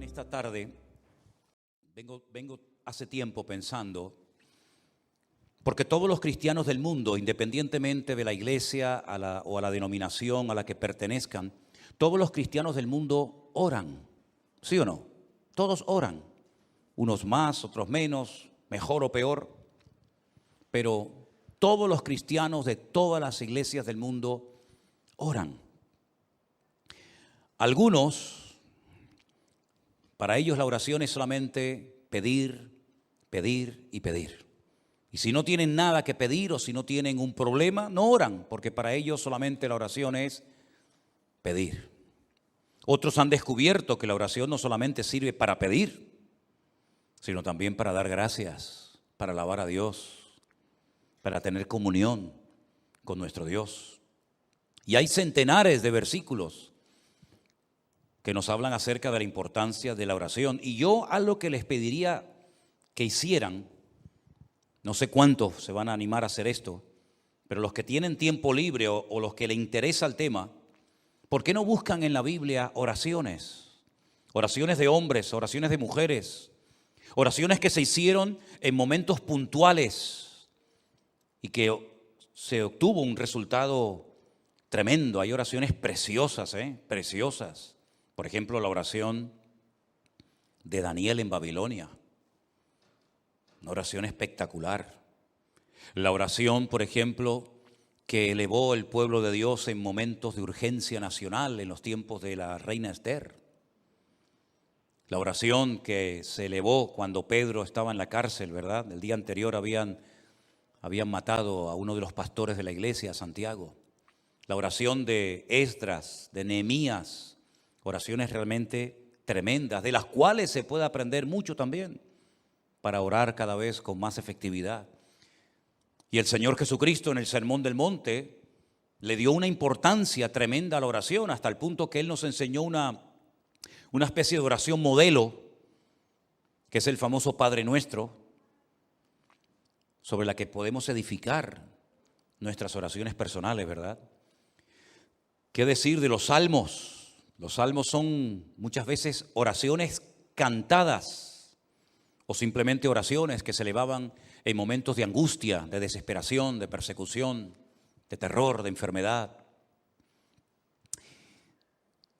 Miren, esta tarde vengo hace tiempo pensando, porque todos los cristianos del mundo, independientemente de la iglesia o a la denominación a la que pertenezcan, todos los cristianos del mundo oran, ¿sí o no? Todos oran, unos más, otros menos, mejor o peor, pero todos los cristianos de todas las iglesias del mundo oran. Algunos, para ellos la oración es solamente pedir, pedir y pedir. Y si no tienen nada que pedir o si no tienen un problema, no oran, porque para ellos solamente la oración es pedir. Otros han descubierto que la oración no solamente sirve para pedir, sino también para dar gracias, para alabar a Dios, para tener comunión con nuestro Dios. Y hay centenares de versículos que nos hablan acerca de la importancia de la oración. Y yo algo que les pediría que hicieran, no sé cuántos se van a animar a hacer esto, pero los que tienen tiempo libre o los que les interesa el tema, ¿por qué no buscan en la Biblia oraciones? Oraciones de hombres, oraciones de mujeres, oraciones que se hicieron en momentos puntuales y que se obtuvo un resultado tremendo. Hay oraciones preciosas, preciosas. Por ejemplo, la oración de Daniel en Babilonia, una oración espectacular. La oración, por ejemplo, que elevó el pueblo de Dios en momentos de urgencia nacional en los tiempos de la reina Esther. La oración que se elevó cuando Pedro estaba en la cárcel, ¿verdad? El día anterior habían matado a uno de los pastores de la iglesia, Santiago. La oración de Esdras, de Nehemías, oraciones realmente tremendas, de las cuales se puede aprender mucho también para orar cada vez con más efectividad. Y el Señor Jesucristo en el Sermón del Monte le dio una importancia tremenda a la oración, hasta el punto que Él nos enseñó una especie de oración modelo, que es el famoso Padre Nuestro, sobre la que podemos edificar nuestras oraciones personales, ¿verdad? ¿Qué decir de los salmos? Los salmos son muchas veces oraciones cantadas o simplemente oraciones que se elevaban en momentos de angustia, de desesperación, de persecución, de terror, de enfermedad.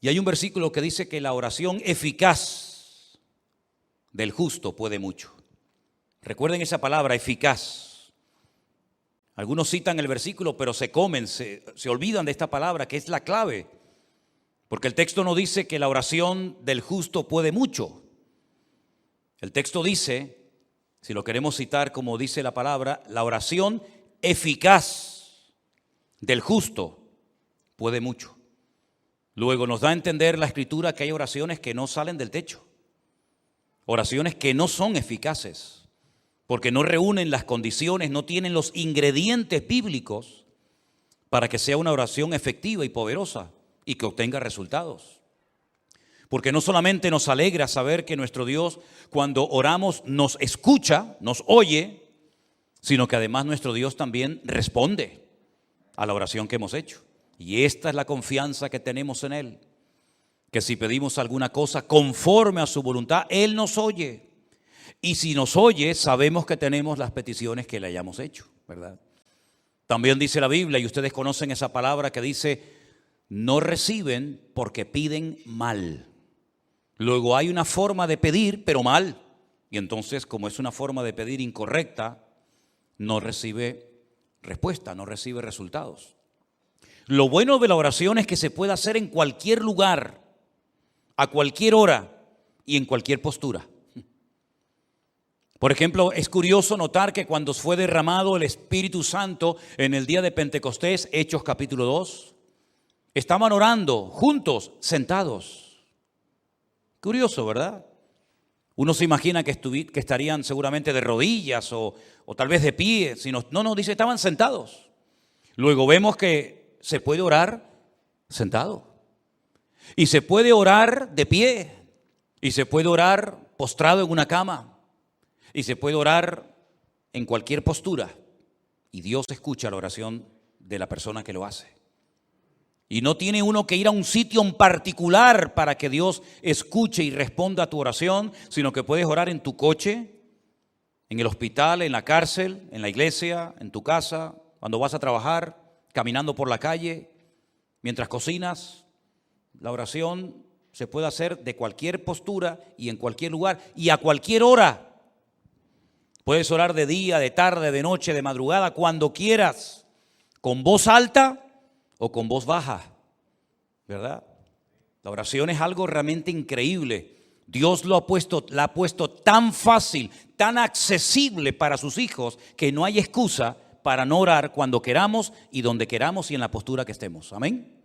Y hay un versículo que dice que la oración eficaz del justo puede mucho. Recuerden esa palabra, eficaz. Algunos citan el versículo, pero se olvidan de esta palabra, que es la clave. Porque el texto no dice que la oración del justo puede mucho. El texto dice, si lo queremos citar como dice la palabra, la oración eficaz del justo puede mucho. Luego nos da a entender la Escritura que hay oraciones que no salen del techo. Oraciones que no son eficaces, porque no reúnen las condiciones, no tienen los ingredientes bíblicos para que sea una oración efectiva y poderosa y que obtenga resultados. Porque no solamente nos alegra saber que nuestro Dios, cuando oramos, nos escucha, nos oye, sino que además nuestro Dios también responde a la oración que hemos hecho. Y esta es la confianza que tenemos en Él, que si pedimos alguna cosa conforme a su voluntad, Él nos oye. Y si nos oye, sabemos que tenemos las peticiones que le hayamos hecho, ¿verdad? También dice la Biblia, y ustedes conocen esa palabra que dice, no reciben porque piden mal. Luego hay una forma de pedir, pero mal. Y entonces, como es una forma de pedir incorrecta, no recibe respuesta, no recibe resultados. Lo bueno de la oración es que se puede hacer en cualquier lugar, a cualquier hora y en cualquier postura. Por ejemplo, es curioso notar que cuando fue derramado el Espíritu Santo en el día de Pentecostés, Hechos capítulo 2, estaban orando juntos, sentados. Curioso, ¿verdad? Uno se imagina que estarían seguramente de rodillas o tal vez de pie. No, dice, estaban sentados. Luego vemos que se puede orar sentado. Y se puede orar de pie. Y se puede orar postrado en una cama. Y se puede orar en cualquier postura. Y Dios escucha la oración de la persona que lo hace. Y no tiene uno que ir a un sitio en particular para que Dios escuche y responda a tu oración, sino que puedes orar en tu coche, en el hospital, en la cárcel, en la iglesia, en tu casa, cuando vas a trabajar, caminando por la calle, mientras cocinas. La oración se puede hacer de cualquier postura y en cualquier lugar y a cualquier hora. Puedes orar de día, de tarde, de noche, de madrugada, cuando quieras, con voz alta o con voz baja, ¿verdad? La oración es algo realmente increíble. Dios la ha puesto tan fácil, tan accesible para sus hijos, que no hay excusa para no orar cuando queramos y donde queramos y en la postura que estemos. Amén.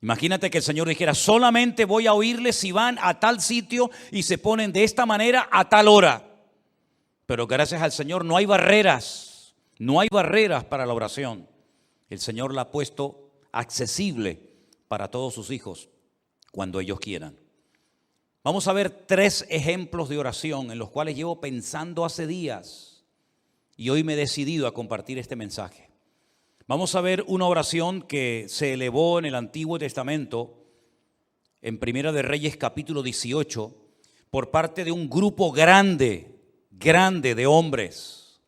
Imagínate que el Señor dijera: solamente voy a oírles si van a tal sitio y se ponen de esta manera a tal hora. Pero gracias al Señor no hay barreras para la oración. El Señor la ha puesto accesible para todos sus hijos cuando ellos quieran. Vamos a ver 3 ejemplos de oración en los cuales llevo pensando hace días y hoy me he decidido a compartir este mensaje. Vamos a ver una oración que se elevó en el Antiguo Testamento, en Primera de Reyes capítulo 18, por parte de un grupo grande de hombres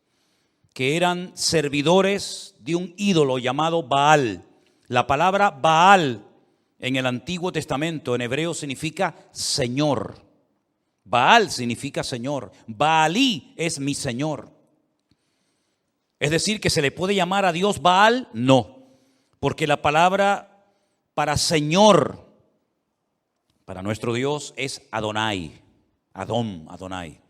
que eran servidores de un ídolo llamado Baal. La palabra Baal en el Antiguo Testamento en hebreo significa Señor. Baal significa Señor. Baalí es mi Señor. Es decir, que se le puede llamar a Dios Baal, no, porque la palabra para Señor, para nuestro Dios es Adonai, Adonai.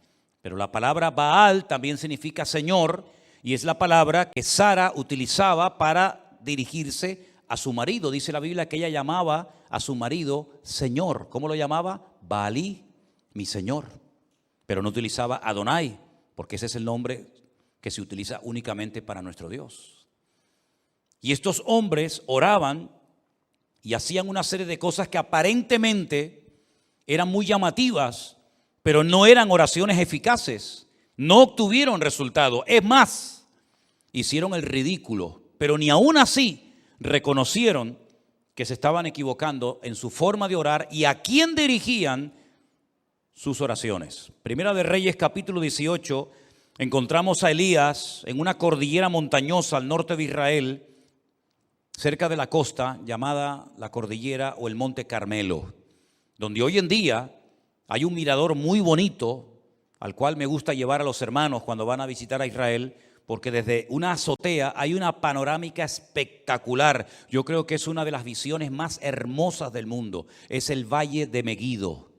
Pero la palabra Baal también significa Señor y es la palabra que Sara utilizaba para dirigirse a su marido. Dice la Biblia que ella llamaba a su marido Señor. ¿Cómo lo llamaba? Baalí, mi Señor. Pero no utilizaba Adonai, porque ese es el nombre que se utiliza únicamente para nuestro Dios. Y estos hombres oraban y hacían una serie de cosas que aparentemente eran muy llamativas, pero no eran oraciones eficaces. No obtuvieron resultado. Es más, hicieron el ridículo, pero ni aún así reconocieron que se estaban equivocando en su forma de orar y a quién dirigían sus oraciones. Primera de Reyes capítulo 18, encontramos a Elías en una cordillera montañosa al norte de Israel, cerca de la costa, llamada la cordillera o el Monte Carmelo, donde hoy en día hay un mirador muy bonito al cual me gusta llevar a los hermanos cuando van a visitar a Israel, porque desde una azotea hay una panorámica espectacular. Yo creo que es una de las visiones más hermosas del mundo. Es el Valle de Meguido,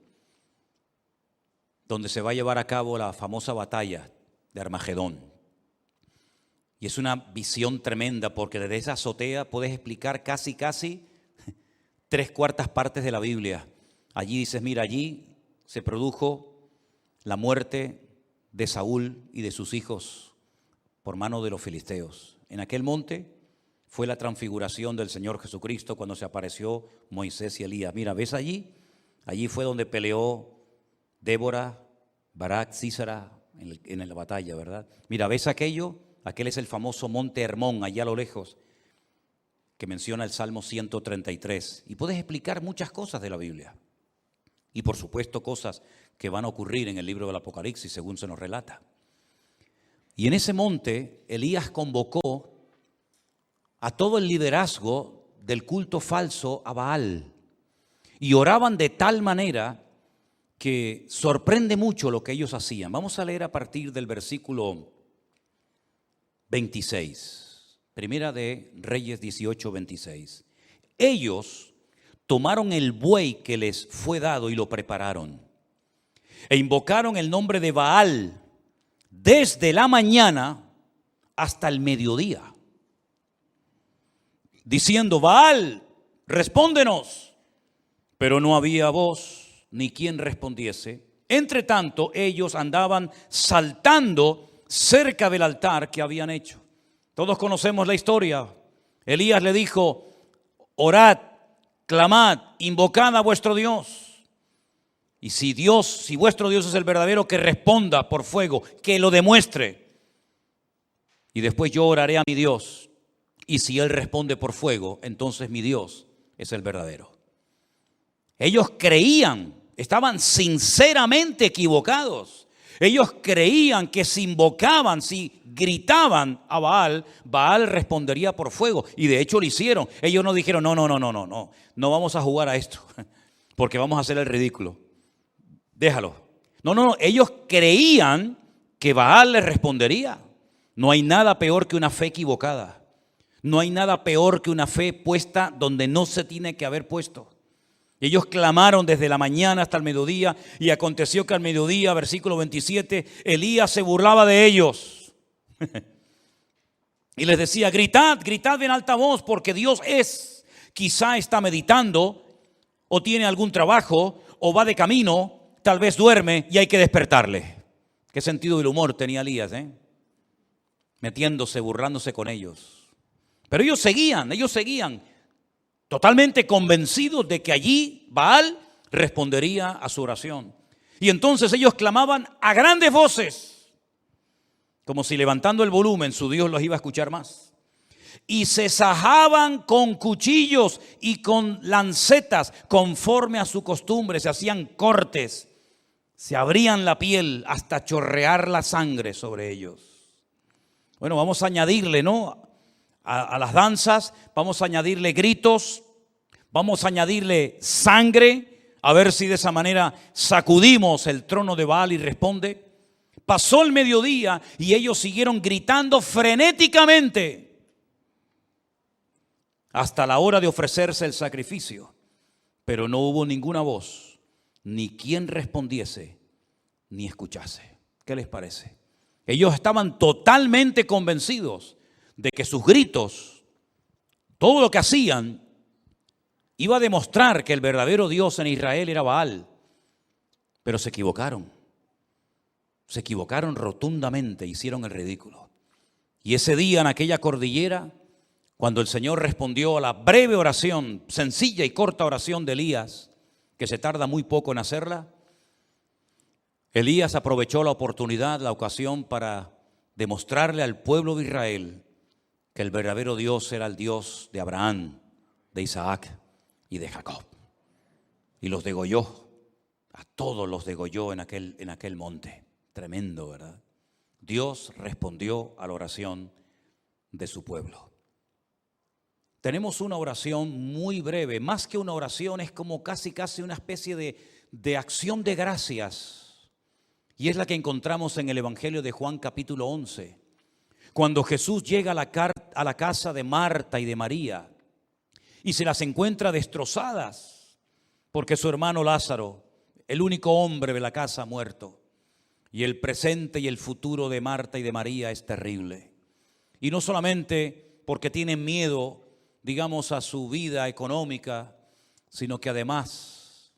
donde se va a llevar a cabo la famosa batalla de Armagedón. Y es una visión tremenda, porque desde esa azotea puedes explicar casi 3/4 partes de la Biblia. Allí dices: mira, allí se produjo la muerte de Saúl y de sus hijos por mano de los filisteos. En aquel monte fue la transfiguración del Señor Jesucristo cuando se apareció Moisés y Elías. Mira, ¿ves allí? Allí fue donde peleó Débora, Barak, Sísara en la batalla, ¿verdad? Mira, ¿ves aquello? Aquel es el famoso monte Hermón, allá a lo lejos, que menciona el Salmo 133. Y puedes explicar muchas cosas de la Biblia. Y por supuesto cosas que van a ocurrir en el libro del Apocalipsis, según se nos relata. Y en ese monte Elías convocó a todo el liderazgo del culto falso a Baal. Y oraban de tal manera que sorprende mucho lo que ellos hacían. Vamos a leer a partir del versículo 26. Primera de Reyes 18, 26. Ellos tomaron el buey que les fue dado y lo prepararon. E invocaron el nombre de Baal desde la mañana hasta el mediodía, diciendo: Baal, respóndenos. Pero no había voz ni quien respondiese. Entre tanto, ellos andaban saltando cerca del altar que habían hecho. Todos conocemos la historia. Elías le dijo: orad, clamad, invocad a vuestro Dios. Y si vuestro Dios es el verdadero, que responda por fuego, que lo demuestre. Y después yo oraré a mi Dios. Y si Él responde por fuego, entonces mi Dios es el verdadero. Ellos creían, estaban sinceramente equivocados. Ellos creían que si invocaban, si gritaban a Baal, Baal respondería por fuego. Y de hecho lo hicieron. Ellos no dijeron, no vamos a jugar a esto, porque vamos a hacer el ridículo. Déjalo. No, ellos creían que Baal les respondería. No hay nada peor que una fe equivocada. No hay nada peor que una fe puesta donde no se tiene que haber puesto. Ellos clamaron desde la mañana hasta el mediodía, y aconteció que al mediodía, versículo 27, Elías se burlaba de ellos. Y les decía, gritad en alta voz, porque Dios es. Quizá está meditando, o tiene algún trabajo, o va de camino, tal vez duerme y hay que despertarle. Qué sentido del humor tenía Elías, metiéndose, burlándose con ellos. Pero ellos seguían totalmente convencidos de que allí Baal respondería a su oración. Y entonces ellos clamaban a grandes voces, como si levantando el volumen su Dios los iba a escuchar más. Y se sajaban con cuchillos y con lancetas, conforme a su costumbre. Se hacían cortes, se abrían la piel hasta chorrear la sangre sobre ellos. Bueno, vamos a añadirle, a las danzas, vamos a añadirle gritos, vamos a añadirle sangre, a ver si de esa manera sacudimos el trono de Baal y responde. Pasó el mediodía y ellos siguieron gritando frenéticamente hasta la hora de ofrecerse el sacrificio, pero no hubo ninguna voz, ni quien respondiese, ni escuchase. ¿Qué les parece? Ellos estaban totalmente convencidos de que sus gritos, todo lo que hacían, iba a demostrar que el verdadero Dios en Israel era Baal. Pero se equivocaron rotundamente, hicieron el ridículo. Y ese día en aquella cordillera, cuando el Señor respondió a la breve oración, sencilla y corta oración de Elías, que se tarda muy poco en hacerla, Elías aprovechó la oportunidad, la ocasión, para demostrarle al pueblo de Israel que el verdadero Dios era el Dios de Abraham, de Isaac y de Jacob. Y los degolló, a todos los degolló en aquel monte. Tremendo, ¿verdad? Dios respondió a la oración de su pueblo. Tenemos una oración muy breve, más que una oración, es como casi una especie de acción de gracias. Y es la que encontramos en el Evangelio de Juan capítulo 11. Cuando Jesús llega a la casa de Marta y de María y se las encuentra destrozadas porque su hermano Lázaro, el único hombre de la casa, ha muerto. Y el presente y el futuro de Marta y de María es terrible. Y no solamente porque tienen miedo, digamos, a su vida económica, sino que además,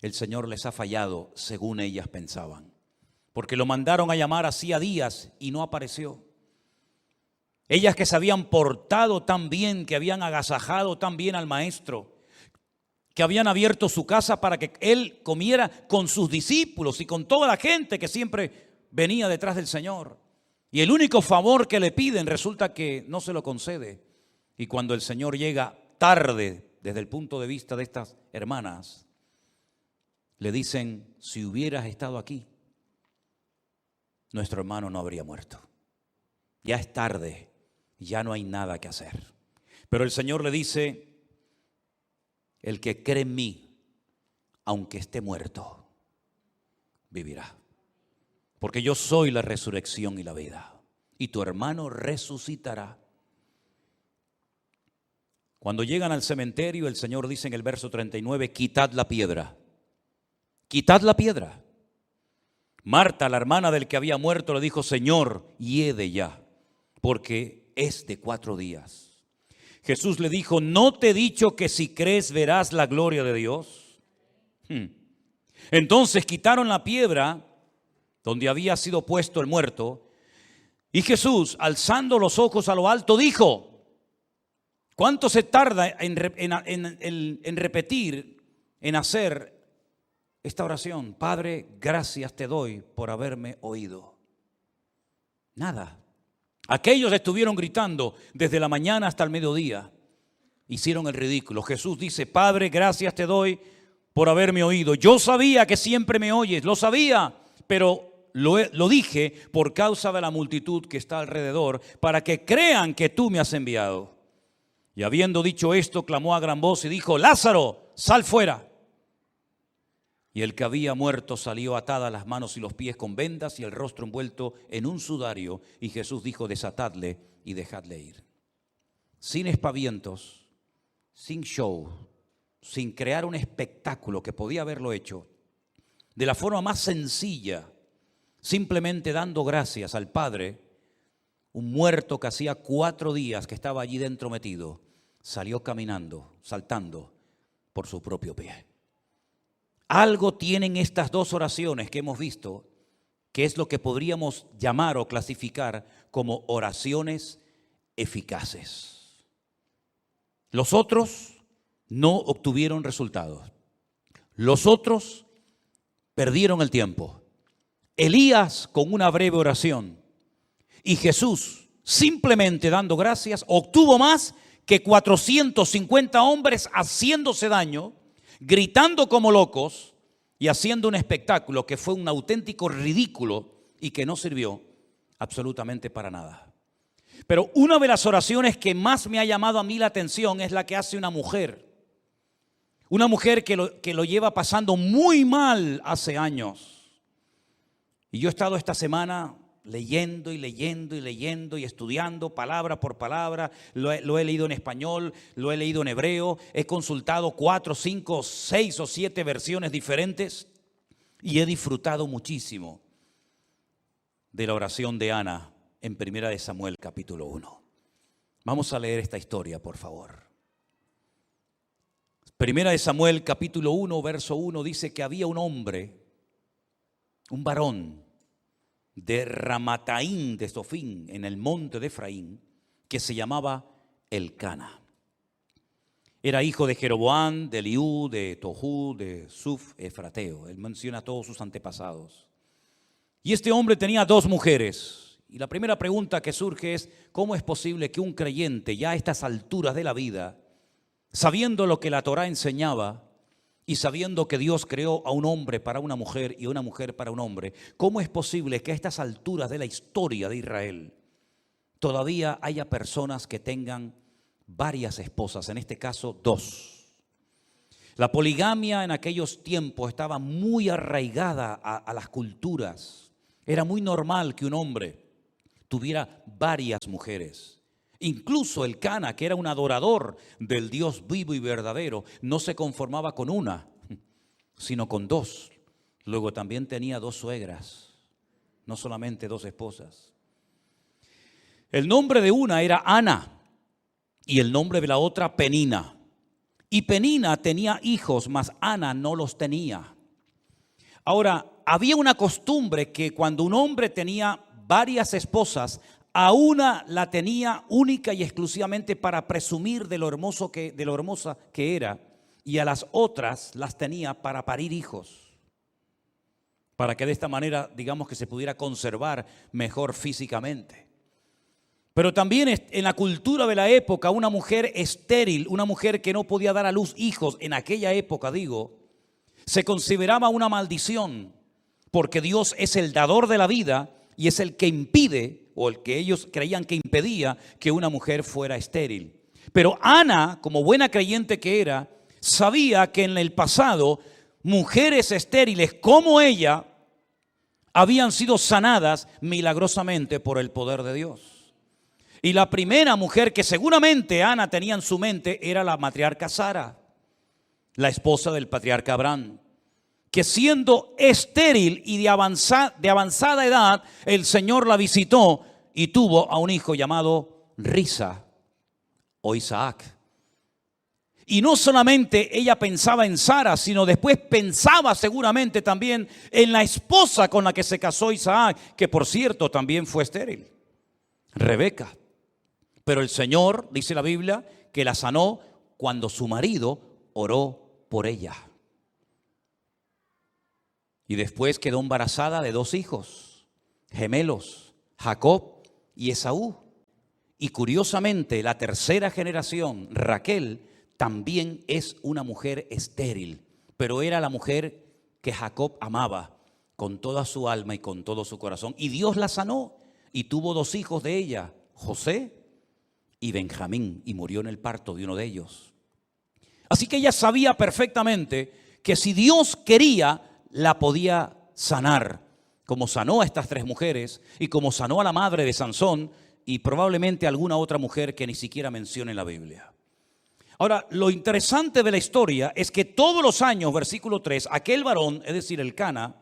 el Señor les ha fallado según ellas pensaban. Porque lo mandaron a llamar hacía días y no apareció. Ellas que se habían portado tan bien, que habían agasajado tan bien al maestro, que habían abierto su casa para que él comiera con sus discípulos y con toda la gente que siempre venía detrás del Señor. Y el único favor que le piden resulta que no se lo concede. Y cuando el Señor llega tarde desde el punto de vista de estas hermanas, le dicen, si hubieras estado aquí, nuestro hermano no habría muerto. Ya es tarde, ya no hay nada que hacer. Pero el Señor le dice, el que cree en mí, aunque esté muerto, vivirá. Porque yo soy la resurrección y la vida. Y tu hermano resucitará. Cuando llegan al cementerio, el Señor dice en el verso 39, quitad la piedra. Quitad la piedra. Marta, la hermana del que había muerto, le dijo, Señor, hiede ya, porque es de 4 días. Jesús le dijo, ¿no te he dicho que si crees verás la gloria de Dios? Entonces quitaron la piedra donde había sido puesto el muerto, y Jesús, alzando los ojos a lo alto, dijo, ¿cuánto se tarda en repetir, en hacer esta oración? Padre, gracias te doy por haberme oído. Nada. Aquellos estuvieron gritando desde la mañana hasta el mediodía. Hicieron el ridículo. Jesús dice: Padre, gracias te doy por haberme oído. Yo sabía que siempre me oyes, lo sabía, pero lo dije por causa de la multitud que está alrededor, para que crean que tú me has enviado. Y habiendo dicho esto, clamó a gran voz y dijo: Lázaro, sal fuera. Y el que había muerto salió atadas las manos y los pies con vendas y el rostro envuelto en un sudario. Y Jesús dijo: desatadle y dejadle ir. Sin espavientos, sin show, sin crear un espectáculo que podía haberlo hecho, de la forma más sencilla, simplemente dando gracias al Padre, un muerto que hacía 4 días que estaba allí dentro metido, salió caminando, saltando por su propio pie. Algo tienen estas dos oraciones que hemos visto, que es lo que podríamos llamar o clasificar como oraciones eficaces. Los otros no obtuvieron resultados. Los otros perdieron el tiempo. Elías con una breve oración y Jesús simplemente dando gracias obtuvo más que 450 hombres haciéndose daño, gritando como locos y haciendo un espectáculo que fue un auténtico ridículo y que no sirvió absolutamente para nada. Pero una de las oraciones que más me ha llamado a mí la atención es la que hace una mujer. Una mujer que lo lleva pasando muy mal hace años. Y yo he estado esta semana leyendo y estudiando palabra por palabra. Lo he leído en español, lo he leído en hebreo. He consultado 4, 5, 6 o 7 versiones diferentes. Y he disfrutado muchísimo de la oración de Ana en 1 Samuel capítulo 1. Vamos a leer esta historia, por favor. 1 Samuel capítulo 1, verso 1 dice que había un hombre, un varón de Ramataim de Sofín, en el monte de Efraín, que se llamaba Elcana. Era hijo de Jeroboam, de Eliú, de Tohu, de Suf, Efrateo. Él menciona a todos sus antepasados. Y este hombre tenía 2 mujeres. Y la primera pregunta que surge es: ¿cómo es posible que un creyente ya a estas alturas de la vida, sabiendo lo que la Torá enseñaba y sabiendo que Dios creó a un hombre para una mujer y a una mujer para un hombre, cómo es posible que a estas alturas de la historia de Israel todavía haya personas que tengan varias esposas, en este caso 2? La poligamia en aquellos tiempos estaba muy arraigada a las culturas. Era muy normal que un hombre tuviera varias mujeres. Incluso Elcana, que era un adorador del Dios vivo y verdadero, no se conformaba con una, sino con 2. Luego también tenía 2 suegras, no solamente 2 esposas. El nombre de una era Ana y el nombre de la otra Penina. Y Penina tenía hijos, mas Ana no los tenía. Ahora, había una costumbre que cuando un hombre tenía varias esposas, a una la tenía única y exclusivamente para presumir de lo hermosa que era, y a las otras las tenía para parir hijos, para que de esta manera, digamos, que se pudiera conservar mejor físicamente. Pero también en la cultura de la época, una mujer estéril, una mujer que no podía dar a luz hijos, en aquella época se consideraba una maldición, porque Dios es el dador de la vida y es el que impide, o el que ellos creían que impedía, que una mujer fuera estéril. Pero Ana, como buena creyente que era, sabía que en el pasado mujeres estériles como ella habían sido sanadas milagrosamente por el poder de Dios. Y la primera mujer que seguramente Ana tenía en su mente era la matriarca Sara, la esposa del patriarca Abraham, que siendo estéril y de avanzada edad, el Señor la visitó y tuvo a un hijo llamado Risa o Isaac. Y no solamente ella pensaba en Sara, sino después pensaba seguramente también en la esposa con la que se casó Isaac, que por cierto también fue estéril, Rebeca. Pero el Señor, dice la Biblia, que la sanó cuando su marido oró por ella. Y después quedó embarazada de 2 hijos, gemelos, Jacob y Esaú. Y curiosamente, la tercera generación, Raquel, también es una mujer estéril, pero era la mujer que Jacob amaba con toda su alma y con todo su corazón. Y Dios la sanó y tuvo 2 hijos de ella, José y Benjamín, y murió en el parto de uno de ellos. Así que ella sabía perfectamente que si Dios quería, la podía sanar, como sanó a estas 3 mujeres y como sanó a la madre de Sansón y probablemente a alguna otra mujer que ni siquiera menciona en la Biblia. Ahora, lo interesante de la historia es que todos los años, versículo 3, aquel varón, es decir, Elcana,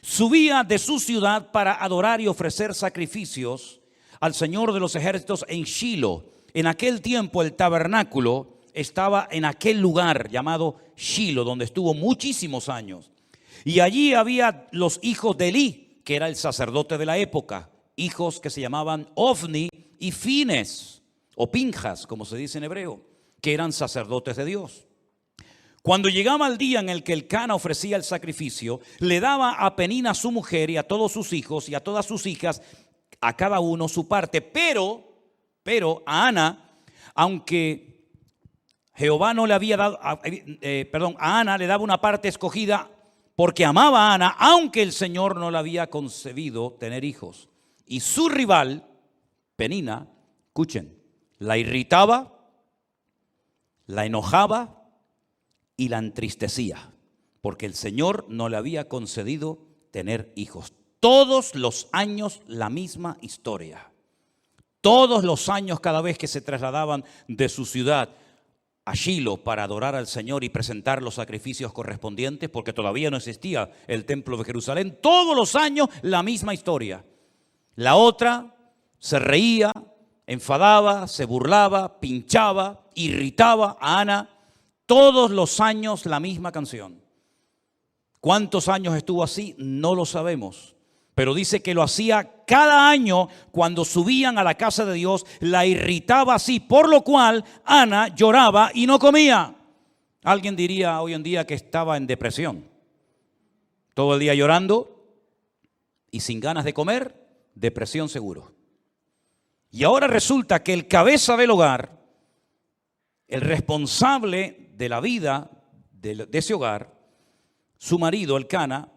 subía de su ciudad para adorar y ofrecer sacrificios al Señor de los ejércitos en Shilo. En aquel tiempo el tabernáculo estaba en aquel lugar llamado Shilo, donde estuvo muchísimos años. Y allí había los hijos de Elí, que era el sacerdote de la época, hijos que se llamaban Ofni y Fines, o Pinjas, como se dice en hebreo, que eran sacerdotes de Dios. Cuando llegaba el día en el que Elcana ofrecía el sacrificio, le daba a Penina su mujer y a todos sus hijos y a todas sus hijas, a cada uno su parte. Pero a Ana, aunque Jehová no le había dado, a Ana le daba una parte escogida porque amaba a Ana, aunque el Señor no le había concebido tener hijos. Y su rival, Penina, escuchen, la irritaba, la enojaba y la entristecía, porque el Señor no le había concedido tener hijos. Todos los años la misma historia. Todos los años, cada vez que se trasladaban de su ciudad a Shilo para adorar al Señor y presentar los sacrificios correspondientes, porque todavía no existía el templo de Jerusalén, todos los años la misma historia. La otra se reía, enfadaba, se burlaba, pinchaba, irritaba a Ana. Todos los años la misma canción. ¿Cuántos años estuvo así? No lo sabemos. Pero dice que lo hacía cada año cuando subían a la casa de Dios, la irritaba así, por lo cual Ana lloraba y no comía. Alguien diría hoy en día que estaba en depresión. Todo el día llorando y sin ganas de comer, depresión seguro. Y ahora resulta que el cabeza del hogar, el responsable de la vida de ese hogar, su marido, Elcana,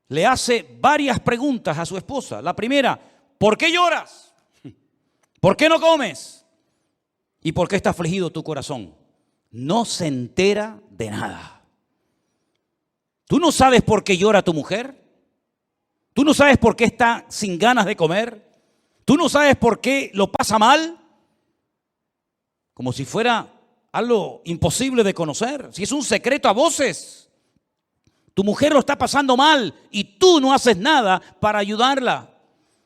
le hace varias preguntas a su esposa. La primera, ¿por qué lloras? ¿Por qué no comes? ¿Y por qué está afligido tu corazón? No se entera de nada. ¿Tú no sabes por qué llora tu mujer? ¿Tú no sabes por qué está sin ganas de comer? ¿Tú no sabes por qué lo pasa mal? Como si fuera algo imposible de conocer. Si es un secreto a voces. Tu mujer lo está pasando mal y tú no haces nada para ayudarla.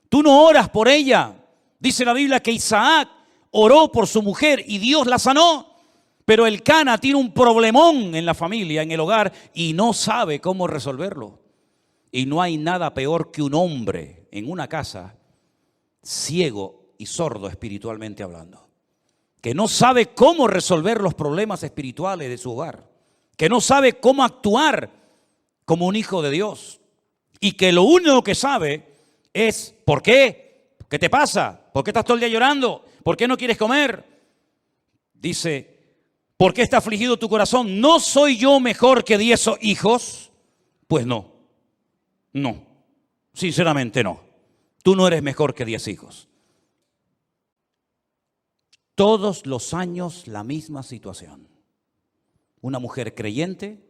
Tú no oras por ella. Dice la Biblia que Isaac oró por su mujer y Dios la sanó. Pero Elcana tiene un problemón en la familia, en el hogar, y no sabe cómo resolverlo. Y no hay nada peor que un hombre en una casa ciego y sordo espiritualmente hablando, que no sabe cómo resolver los problemas espirituales de su hogar, que no sabe cómo actuar como un hijo de Dios y que lo único que sabe es ¿por qué? ¿Qué te pasa? ¿Por qué estás todo el día llorando? ¿Por qué no quieres comer? Dice, ¿por qué está afligido tu corazón? ¿No soy yo mejor que 10 hijos? Pues no, sinceramente no. Tú no eres mejor que 10 hijos. Todos los años la misma situación. Una mujer creyente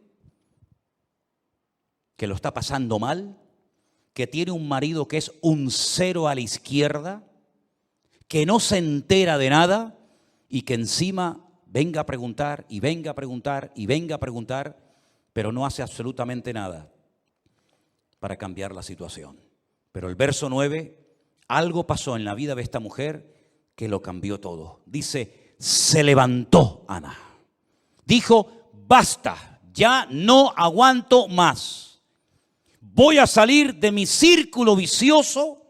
que lo está pasando mal, que tiene un marido que es un 0 a la izquierda, que no se entera de nada y que encima venga a preguntar y venga a preguntar y venga a preguntar, pero no hace absolutamente nada para cambiar la situación. Pero el verso 9, algo pasó en la vida de esta mujer que lo cambió todo. Dice, se levantó Ana. Dijo, basta, ya no aguanto más. Voy a salir de mi círculo vicioso,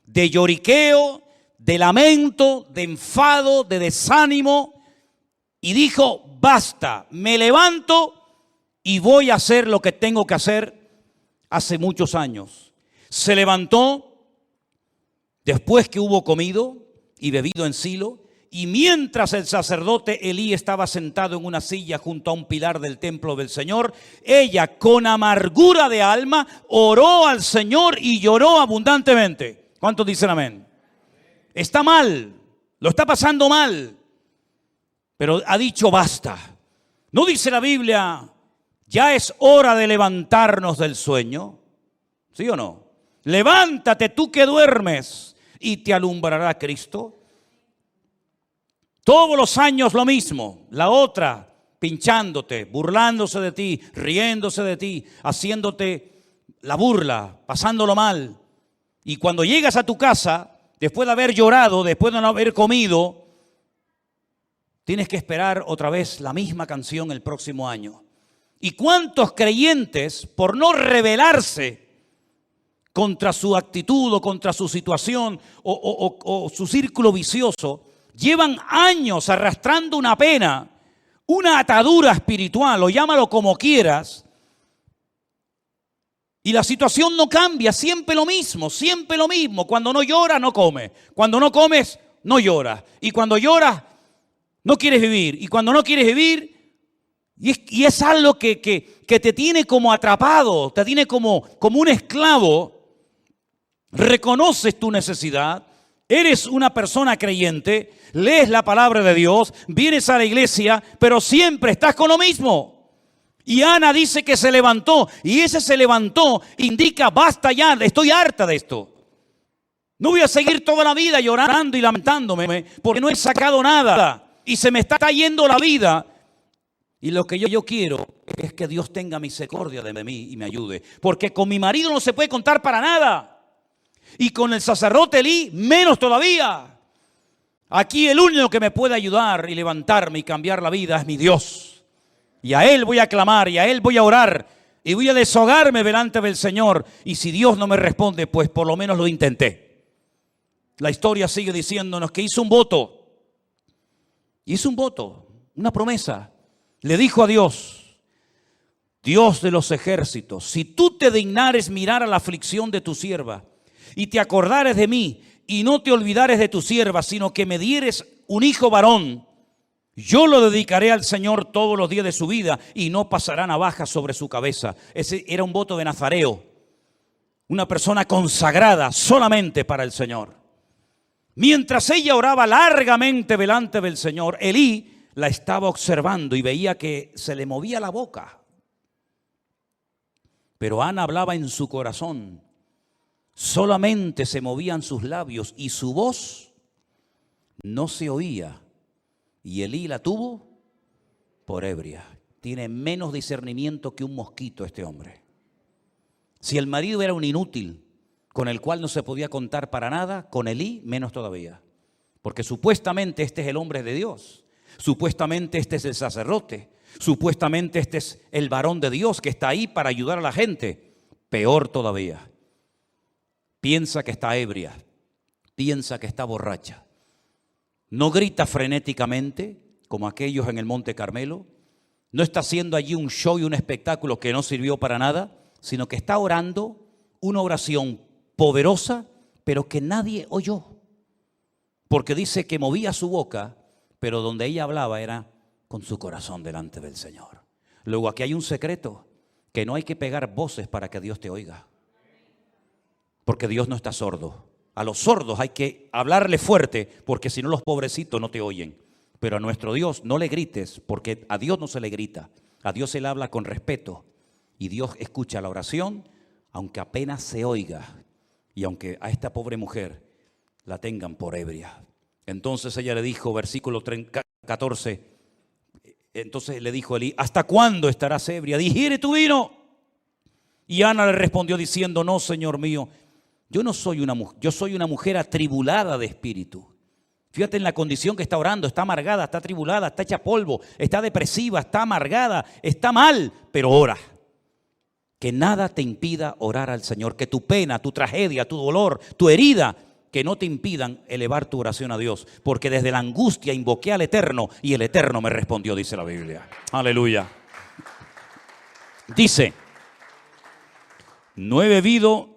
de lloriqueo, de lamento, de enfado, de desánimo. Y dijo, basta, me levanto y voy a hacer lo que tengo que hacer hace muchos años. Se levantó después que hubo comido y bebido en Silo, y mientras el sacerdote Elí estaba sentado en una silla junto a un pilar del templo del Señor, ella con amargura de alma oró al Señor y lloró abundantemente. ¿Cuántos dicen amén? Está mal, lo está pasando mal, pero ha dicho basta. ¿No dice la Biblia, ya es hora de levantarnos del sueño? ¿Sí o no? Levántate tú que duermes y te alumbrará Cristo. Todos los años lo mismo, la otra pinchándote, burlándose de ti, riéndose de ti, haciéndote la burla, pasándolo mal. Y cuando llegas a tu casa, después de haber llorado, después de no haber comido, tienes que esperar otra vez la misma canción el próximo año. ¿Y cuántos creyentes, por no rebelarse contra su actitud o contra su situación o su círculo vicioso, llevan años arrastrando una pena, una atadura espiritual, o llámalo como quieras, y la situación no cambia, siempre lo mismo, siempre lo mismo. Cuando no lloras, no comes. Cuando no comes, no lloras. Y cuando lloras, no quieres vivir. Y cuando no quieres vivir, y es algo que te tiene como atrapado, te tiene como un esclavo. Reconoces tu necesidad, eres una persona creyente, lees la palabra de Dios, vienes a la iglesia, pero siempre estás con lo mismo. Y Ana dice que se levantó, y ese se levantó indica basta ya, estoy harta de esto. No voy a seguir toda la vida llorando y lamentándome porque no he sacado nada y se me está yendo la vida. Y lo que yo quiero es que Dios tenga misericordia de mí y me ayude, porque con mi marido no se puede contar para nada. Y con el sacerdote Elí, menos todavía. Aquí el único que me puede ayudar y levantarme y cambiar la vida es mi Dios. Y a Él voy a clamar y a Él voy a orar y voy a deshogarme delante del Señor. Y si Dios no me responde, pues por lo menos lo intenté. La historia sigue diciéndonos que hizo un voto. Hizo un voto, una promesa. Le dijo a Dios, Dios de los ejércitos, si tú te dignares mirar a la aflicción de tu sierva y te acordares de mí y no te olvidares de tu sierva, sino que me dieres un hijo varón, yo lo dedicaré al Señor todos los días de su vida y no pasará navaja sobre su cabeza. Ese era un voto de nazareo, una persona consagrada solamente para el Señor. Mientras ella oraba largamente delante del Señor, Elí la estaba observando y veía que se le movía la boca. Pero Ana hablaba en su corazón. Solamente se movían sus labios y su voz no se oía. Y Elí la tuvo por ebria. Tiene menos discernimiento que un mosquito este hombre. Si el marido era un inútil con el cual no se podía contar para nada, con Elí menos todavía. Porque supuestamente este es el hombre de Dios. Supuestamente este es el sacerdote. Supuestamente este es el varón de Dios que está ahí para ayudar a la gente. Peor todavía. Piensa que está ebria, piensa que está borracha. No grita frenéticamente como aquellos en el Monte Carmelo. No está haciendo allí un show y un espectáculo que no sirvió para nada, sino que está orando una oración poderosa, pero que nadie oyó. Porque dice que movía su boca, pero donde ella hablaba era con su corazón delante del Señor. Luego aquí hay un secreto, que no hay que pegar voces para que Dios te oiga. Porque Dios no está sordo. A los sordos hay que hablarle fuerte, porque si no los pobrecitos no te oyen. Pero a nuestro Dios no le grites, porque a Dios no se le grita. A Dios se le habla con respeto. Y Dios escucha la oración, aunque apenas se oiga. Y aunque a esta pobre mujer la tengan por ebria. Entonces ella le dijo, versículo 14, entonces le dijo Elí, ¿hasta cuándo estarás ebria? Digiere tu vino. Y Ana le respondió diciendo, no, Señor mío, yo soy una mujer atribulada de espíritu. Fíjate en la condición que está orando, está amargada, está atribulada, está hecha polvo, está depresiva, está amargada, está mal, pero ora. Que nada te impida orar al Señor, que tu pena, tu tragedia, tu dolor, tu herida, que no te impidan elevar tu oración a Dios. Porque desde la angustia invoqué al Eterno y el Eterno me respondió, dice la Biblia. Aleluya. Dice, no he bebido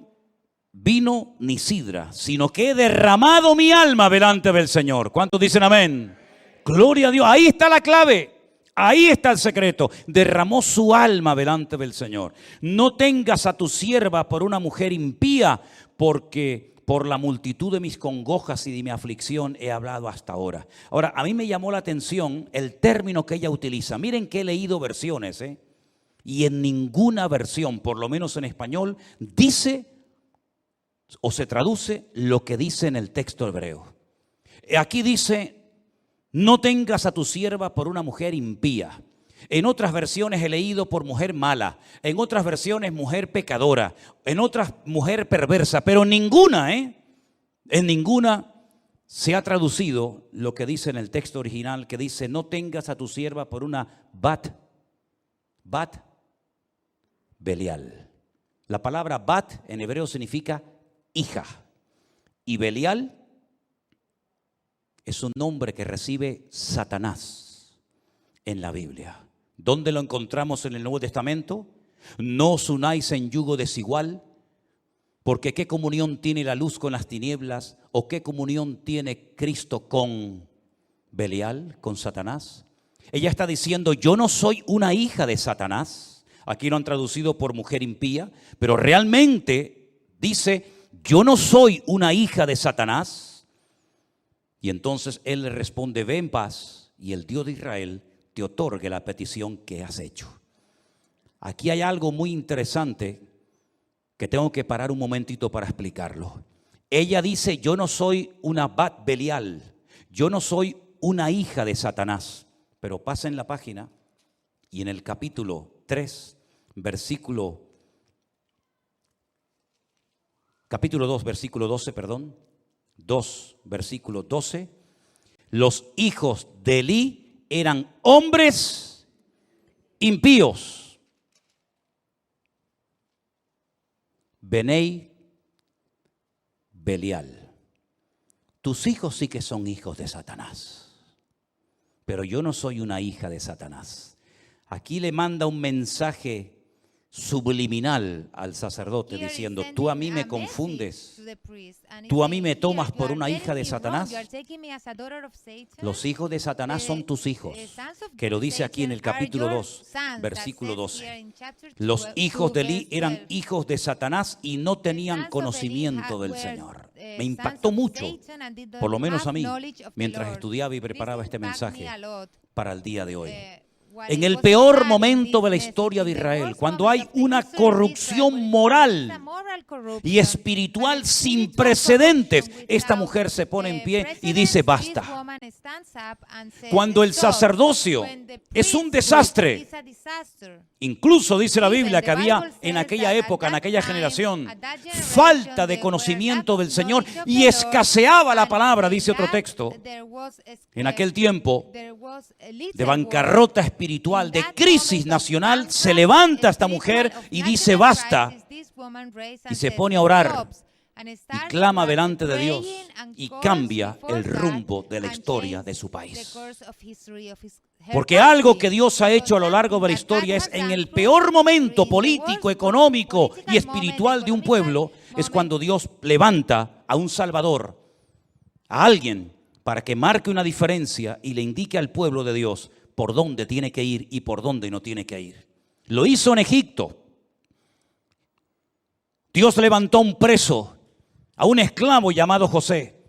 vino ni sidra, sino que he derramado mi alma delante del Señor. ¿Cuántos dicen amén? Gloria a Dios. Ahí está la clave. Ahí está el secreto. Derramó su alma delante del Señor. No tengas a tu sierva por una mujer impía, porque por la multitud de mis congojas y de mi aflicción he hablado hasta ahora. Ahora, a mí me llamó la atención el término que ella utiliza. Miren que he leído versiones, y en ninguna versión, por lo menos en español, dice o se traduce lo que dice en el texto hebreo. Aquí dice: no tengas a tu sierva por una mujer impía. En otras versiones he leído por mujer mala, en otras versiones mujer pecadora, en otras mujer perversa, pero ninguna, en ninguna se ha traducido lo que dice en el texto original, que dice: no tengas a tu sierva por una bat Belial. La palabra bat en hebreo significa hija, y Belial es un nombre que recibe Satanás en la Biblia. ¿Dónde lo encontramos en el Nuevo Testamento? No os unáis en yugo desigual, porque ¿qué comunión tiene la luz con las tinieblas? ¿O qué comunión tiene Cristo con Belial, con Satanás? Ella está diciendo: yo no soy una hija de Satanás. Aquí lo han traducido por mujer impía, pero realmente dice: yo no soy una hija de Satanás. Y entonces él le responde: ve en paz, y el Dios de Israel te otorgue la petición que has hecho. Aquí hay algo muy interesante que tengo que parar un momentito para explicarlo. Ella dice: yo no soy una bat Belial, yo no soy una hija de Satanás. Pero pasen la página y en el capítulo 3, capítulo 2, versículo 12, 2, versículo 12. Los hijos de Elí eran hombres impíos. Benei Belial. Tus hijos sí que son hijos de Satanás, pero yo no soy una hija de Satanás. Aquí le manda un mensaje subliminal al sacerdote diciendo: tú a mí me confundes, tú a mí me tomas por una hija de Satanás. Los hijos de Satanás son tus hijos, que lo dice aquí en el capítulo 2, versículo 12. Los hijos de Elí eran hijos de Satanás y no tenían conocimiento del Señor. Me impactó mucho, por lo menos a mí, mientras estudiaba y preparaba este mensaje para el día de hoy. En el peor momento de la historia de Israel, cuando hay una corrupción moral y espiritual sin precedentes, esta mujer se pone en pie y dice: basta. Cuando el sacerdocio es un desastre, incluso dice la Biblia que había en aquella época, en aquella generación, falta de conocimiento del Señor y escaseaba la palabra, dice otro texto. En aquel tiempo de bancarrota espiritual, de crisis nacional, se levanta esta mujer y dice: basta, y se pone a orar y clama delante de Dios y cambia el rumbo de la historia de su país. Porque algo que Dios ha hecho a lo largo de la historia es, en el peor momento político, económico y espiritual de un pueblo, es cuando Dios levanta a un Salvador, a alguien, para que marque una diferencia y le indique al pueblo de Dios por dónde tiene que ir y por dónde no tiene que ir. Lo hizo en Egipto. Dios levantó a un preso, a un esclavo llamado José,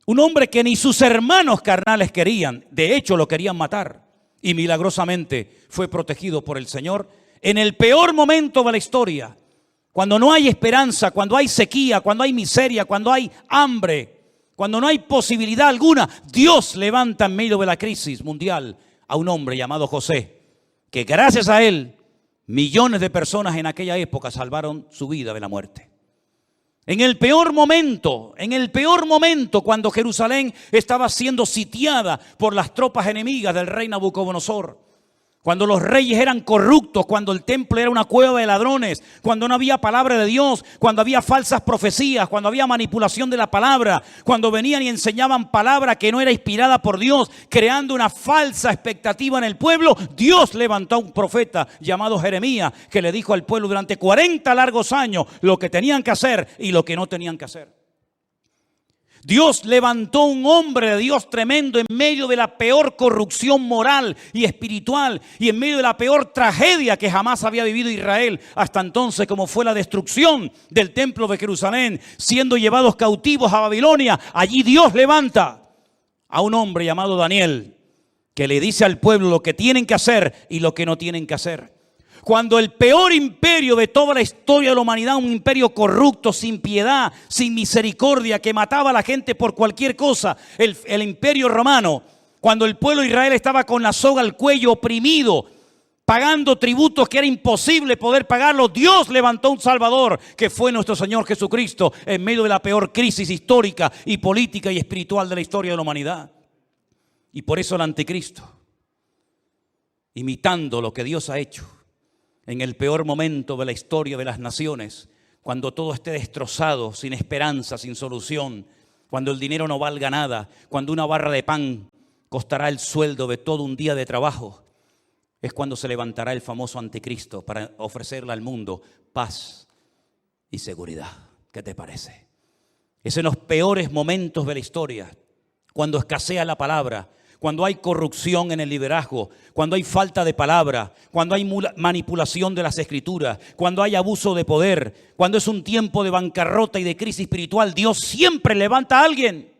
un hombre que ni sus hermanos carnales querían, de hecho lo querían matar, y milagrosamente fue protegido por el Señor en el peor momento de la historia, cuando no hay esperanza, cuando hay sequía, cuando hay miseria, cuando hay hambre, cuando no hay posibilidad alguna. Dios levanta en medio de la crisis mundial a un hombre llamado José, que gracias a él millones de personas en aquella época salvaron su vida de la muerte. En el peor momento, cuando Jerusalén estaba siendo sitiada por las tropas enemigas del rey Nabucodonosor, Cuando los reyes eran corruptos, cuando el templo era una cueva de ladrones, cuando no había palabra de Dios, cuando había falsas profecías, cuando había manipulación de la palabra, cuando venían y enseñaban palabra que no era inspirada por Dios, creando una falsa expectativa en el pueblo, Dios levantó a un profeta llamado Jeremías que le dijo al pueblo durante 40 largos años lo que tenían que hacer y lo que no tenían que hacer. Dios levantó un hombre de Dios tremendo en medio de la peor corrupción moral y espiritual y en medio de la peor tragedia que jamás había vivido Israel hasta entonces, como fue la destrucción del templo de Jerusalén, siendo llevados cautivos a Babilonia. Allí Dios levanta a un hombre llamado Daniel que le dice al pueblo lo que tienen que hacer y lo que no tienen que hacer. Cuando el peor imperio de toda la historia de la humanidad, un imperio corrupto, sin piedad, sin misericordia, que mataba a la gente por cualquier cosa, el imperio romano, cuando el pueblo de Israel estaba con la soga al cuello, oprimido, pagando tributos que era imposible poder pagarlos, Dios levantó un Salvador, que fue nuestro Señor Jesucristo, en medio de la peor crisis histórica y política y espiritual de la historia de la humanidad. Y por eso el anticristo, imitando lo que Dios ha hecho, en el peor momento de la historia de las naciones, cuando todo esté destrozado, sin esperanza, sin solución, cuando el dinero no valga nada, cuando una barra de pan costará el sueldo de todo un día de trabajo, es cuando se levantará el famoso anticristo para ofrecerle al mundo paz y seguridad. ¿Qué te parece? Es en los peores momentos de la historia, cuando escasea la palabra, cuando hay corrupción en el liderazgo, cuando hay falta de palabra, cuando hay manipulación de las escrituras, cuando hay abuso de poder, cuando es un tiempo de bancarrota y de crisis espiritual, Dios siempre levanta a alguien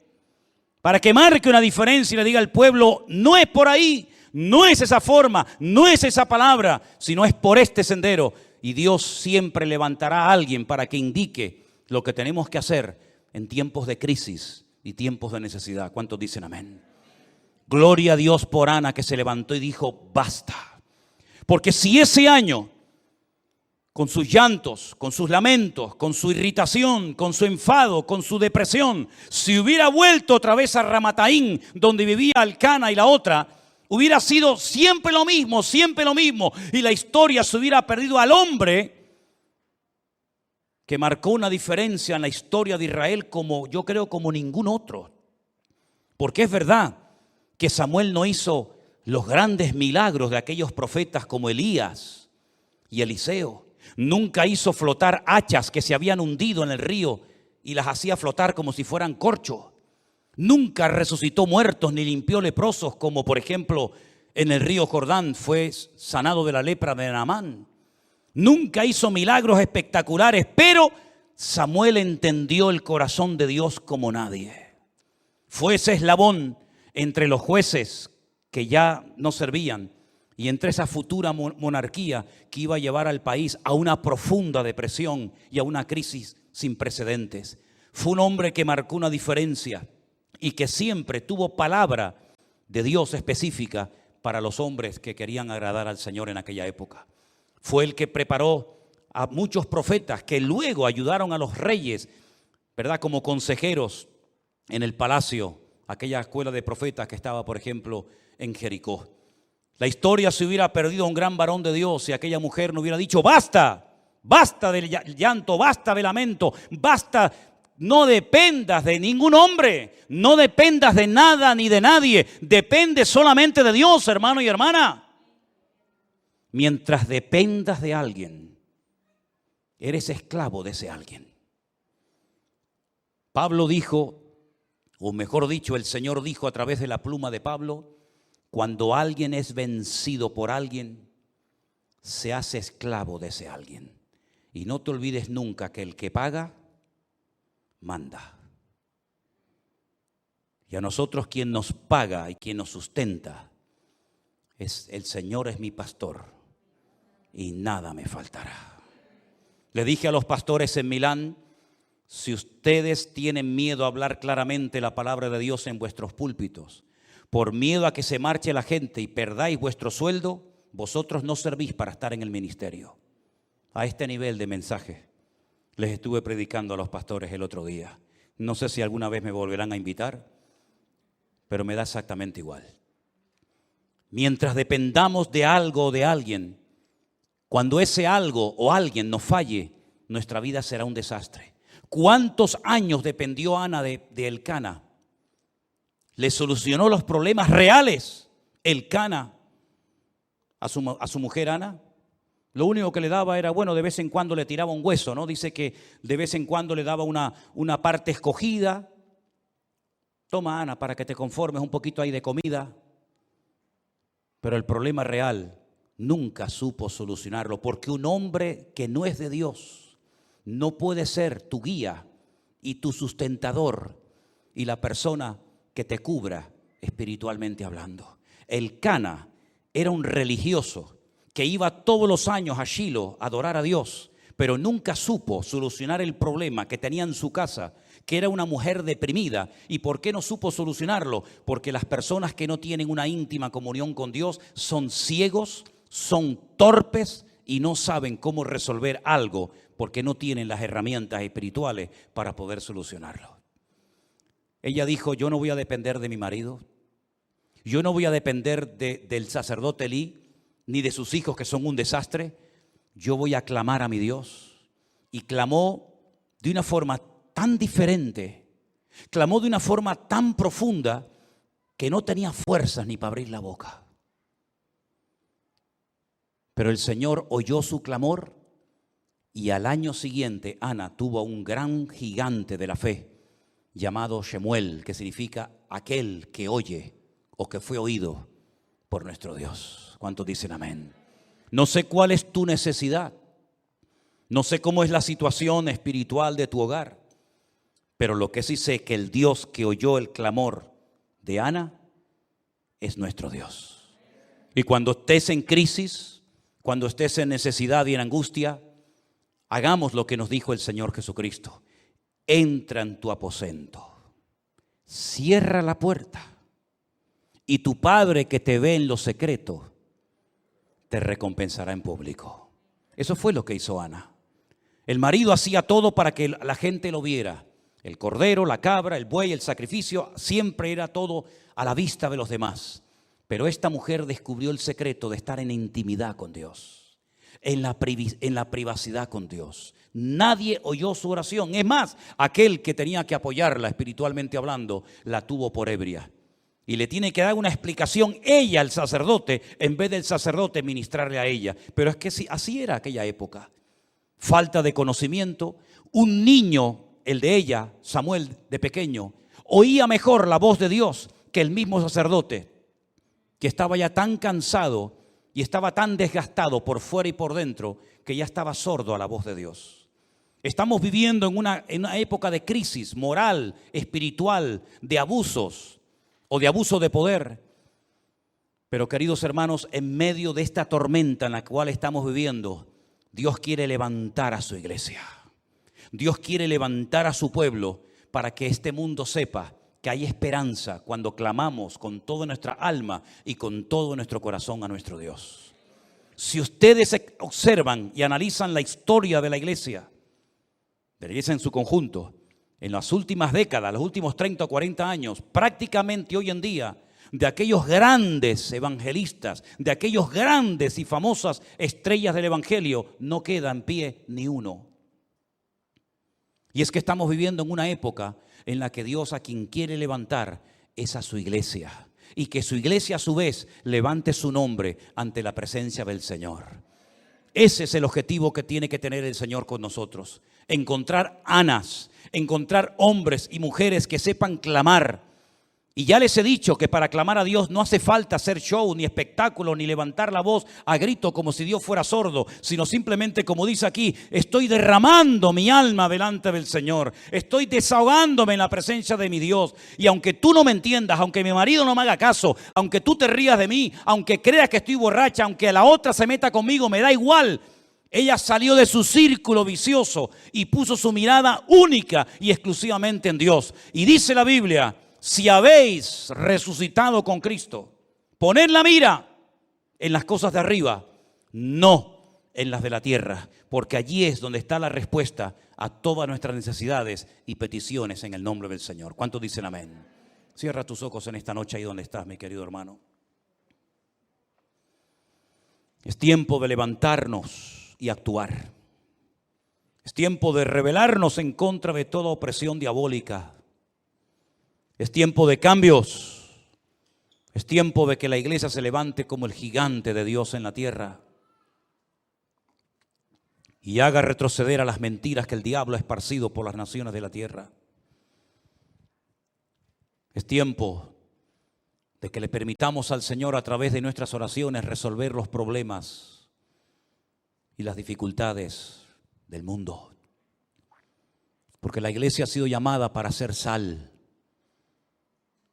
para que marque una diferencia y le diga al pueblo, no es por ahí, no es esa forma, no es esa palabra, sino es por este sendero. Y Dios siempre levantará a alguien para que indique lo que tenemos que hacer en tiempos de crisis y tiempos de necesidad. ¿Cuántos dicen amén? Gloria a Dios por Ana, que se levantó y dijo, basta. Porque si ese año, con sus llantos, con sus lamentos, con su irritación, con su enfado, con su depresión, si hubiera vuelto otra vez a Ramataín, donde vivía Elcana y la otra, hubiera sido siempre lo mismo, y la historia se hubiera perdido al hombre que marcó una diferencia en la historia de Israel como yo creo como ningún otro. Porque es verdad que Samuel no hizo los grandes milagros de aquellos profetas como Elías y Eliseo. Nunca hizo flotar hachas que se habían hundido en el río y las hacía flotar como si fueran corcho. Nunca resucitó muertos ni limpió leprosos, como por ejemplo en el río Jordán fue sanado de la lepra de Naamán. Nunca hizo milagros espectaculares, pero Samuel entendió el corazón de Dios como nadie. Fue ese eslabón entre los jueces que ya no servían y entre esa futura monarquía que iba a llevar al país a una profunda depresión y a una crisis sin precedentes. Fue un hombre que marcó una diferencia y que siempre tuvo palabra de Dios específica para los hombres que querían agradar al Señor en aquella época. Fue el que preparó a muchos profetas que luego ayudaron a los reyes, ¿verdad?, como consejeros en el palacio, aquella escuela de profetas que estaba, por ejemplo, en Jericó. La historia se hubiera perdido a un gran varón de Dios si aquella mujer no hubiera dicho, basta, basta del llanto, basta de lamento, basta, no dependas de ningún hombre, no dependas de nada ni de nadie, depende solamente de Dios, hermano y hermana. Mientras dependas de alguien, eres esclavo de ese alguien. Pablo dijo, o mejor dicho, el Señor dijo a través de la pluma de Pablo, cuando alguien es vencido por alguien, se hace esclavo de ese alguien. Y no te olvides nunca que el que paga, manda. Y a nosotros quien nos paga y quien nos sustenta, es el Señor es mi pastor y nada me faltará. Le dije a los pastores en Milán, si ustedes tienen miedo a hablar claramente la palabra de Dios en vuestros púlpitos, por miedo a que se marche la gente y perdáis vuestro sueldo, vosotros no servís para estar en el ministerio. A este nivel de mensaje les estuve predicando a los pastores el otro día. No sé si alguna vez me volverán a invitar, pero me da exactamente igual. mientras dependamos de algo o de alguien, cuando ese algo o alguien nos falle, nuestra vida será un desastre. ¿Cuántos años dependió Ana de Elcana? Le solucionó los problemas reales Elcana a su mujer Ana. Lo único que le daba era, bueno, de vez en cuando le tiraba un hueso, ¿no? Dice que de vez en cuando le daba una parte escogida. Toma, Ana, para que te conformes un poquito ahí de comida. Pero el problema real nunca supo solucionarlo, porque un hombre que no es de Dios no puede ser tu guía y tu sustentador y la persona que te cubra espiritualmente hablando. Elcana era un religioso que iba todos los años a Shilo a adorar a Dios, pero nunca supo solucionar el problema que tenía en su casa, que era una mujer deprimida. ¿Y por qué no supo solucionarlo? Porque las personas que no tienen una íntima comunión con Dios son ciegos, son torpes y no saben cómo resolver algo porque no tienen las herramientas espirituales para poder solucionarlo. Ella dijo, yo no voy a depender de mi marido, yo no voy a depender del sacerdote Elí, ni de sus hijos que son un desastre. Yo voy a clamar a mi Dios. Y clamó de una forma tan diferente, clamó de una forma tan profunda que no tenía fuerzas ni para abrir la boca. Pero el Señor oyó su clamor y al año siguiente Ana tuvo un gran gigante de la fe llamado Shemuel, que significa aquel que oye o que fue oído por nuestro Dios. ¿Cuántos dicen amén? No sé cuál es tu necesidad, no sé cómo es la situación espiritual de tu hogar, pero lo que sí sé es que el Dios que oyó el clamor de Ana es nuestro Dios. Y cuando estés en crisis, cuando estés en necesidad y en angustia, hagamos lo que nos dijo el Señor Jesucristo. Entra en tu aposento, cierra la puerta y tu Padre que te ve en lo secreto te recompensará en público. Eso fue lo que hizo Ana. El marido hacía todo para que la gente lo viera. El cordero, la cabra, el buey, el sacrificio, siempre era todo a la vista de los demás. Pero esta mujer descubrió el secreto de estar en intimidad con Dios, en la privacidad con Dios. Nadie oyó su oración. Es más, aquel que tenía que apoyarla espiritualmente hablando, la tuvo por ebria. Y le tiene que dar una explicación ella al sacerdote, en vez del sacerdote ministrarle a ella. Pero es que así era aquella época. Falta de conocimiento. Un niño, el de ella, Samuel de pequeño, oía mejor la voz de Dios que el mismo sacerdote, que estaba ya tan cansado y estaba tan desgastado por fuera y por dentro, que ya estaba sordo a la voz de Dios. Estamos viviendo en una época de crisis moral, espiritual, de abusos o de abuso de poder. Pero queridos hermanos, en medio de esta tormenta en la cual estamos viviendo, Dios quiere levantar a su iglesia. Dios quiere levantar a su pueblo para que este mundo sepa que hay esperanza cuando clamamos con toda nuestra alma y con todo nuestro corazón a nuestro Dios. Si ustedes observan y analizan la historia de la iglesia en su conjunto, en las últimas décadas, los últimos 30 o 40 años, prácticamente hoy en día, de aquellos grandes evangelistas, de aquellos grandes y famosas estrellas del evangelio, no queda en pie ni uno. Y es que estamos viviendo en una época en la que Dios a quien quiere levantar es a su iglesia. Y que su iglesia a su vez levante su nombre ante la presencia del Señor. Ese es el objetivo que tiene que tener el Señor con nosotros. Encontrar Anas, encontrar hombres y mujeres que sepan clamar. Y ya les he dicho que para clamar a Dios no hace falta hacer show, ni espectáculo, ni levantar la voz a grito como si Dios fuera sordo, sino simplemente, como dice aquí, estoy derramando mi alma delante del Señor, estoy desahogándome en la presencia de mi Dios. Y aunque tú no me entiendas, aunque mi marido no me haga caso, aunque tú te rías de mí, aunque creas que estoy borracha, aunque la otra se meta conmigo, me da igual. Ella salió de su círculo vicioso y puso su mirada única y exclusivamente en Dios. Y dice la Biblia: si habéis resucitado con Cristo, poned la mira en las cosas de arriba, no en las de la tierra, porque allí es donde está la respuesta a todas nuestras necesidades y peticiones en el nombre del Señor. ¿Cuántos dicen amén? Cierra tus ojos en esta noche ahí donde estás, mi querido hermano. Es tiempo de levantarnos y actuar. Es tiempo de rebelarnos en contra de toda opresión diabólica. Es tiempo de cambios. Es tiempo de que la iglesia se levante como el gigante de Dios en la tierra y haga retroceder a las mentiras que el diablo ha esparcido por las naciones de la tierra. Es tiempo de que le permitamos al Señor a través de nuestras oraciones resolver los problemas y las dificultades del mundo. Porque la iglesia ha sido llamada para ser sal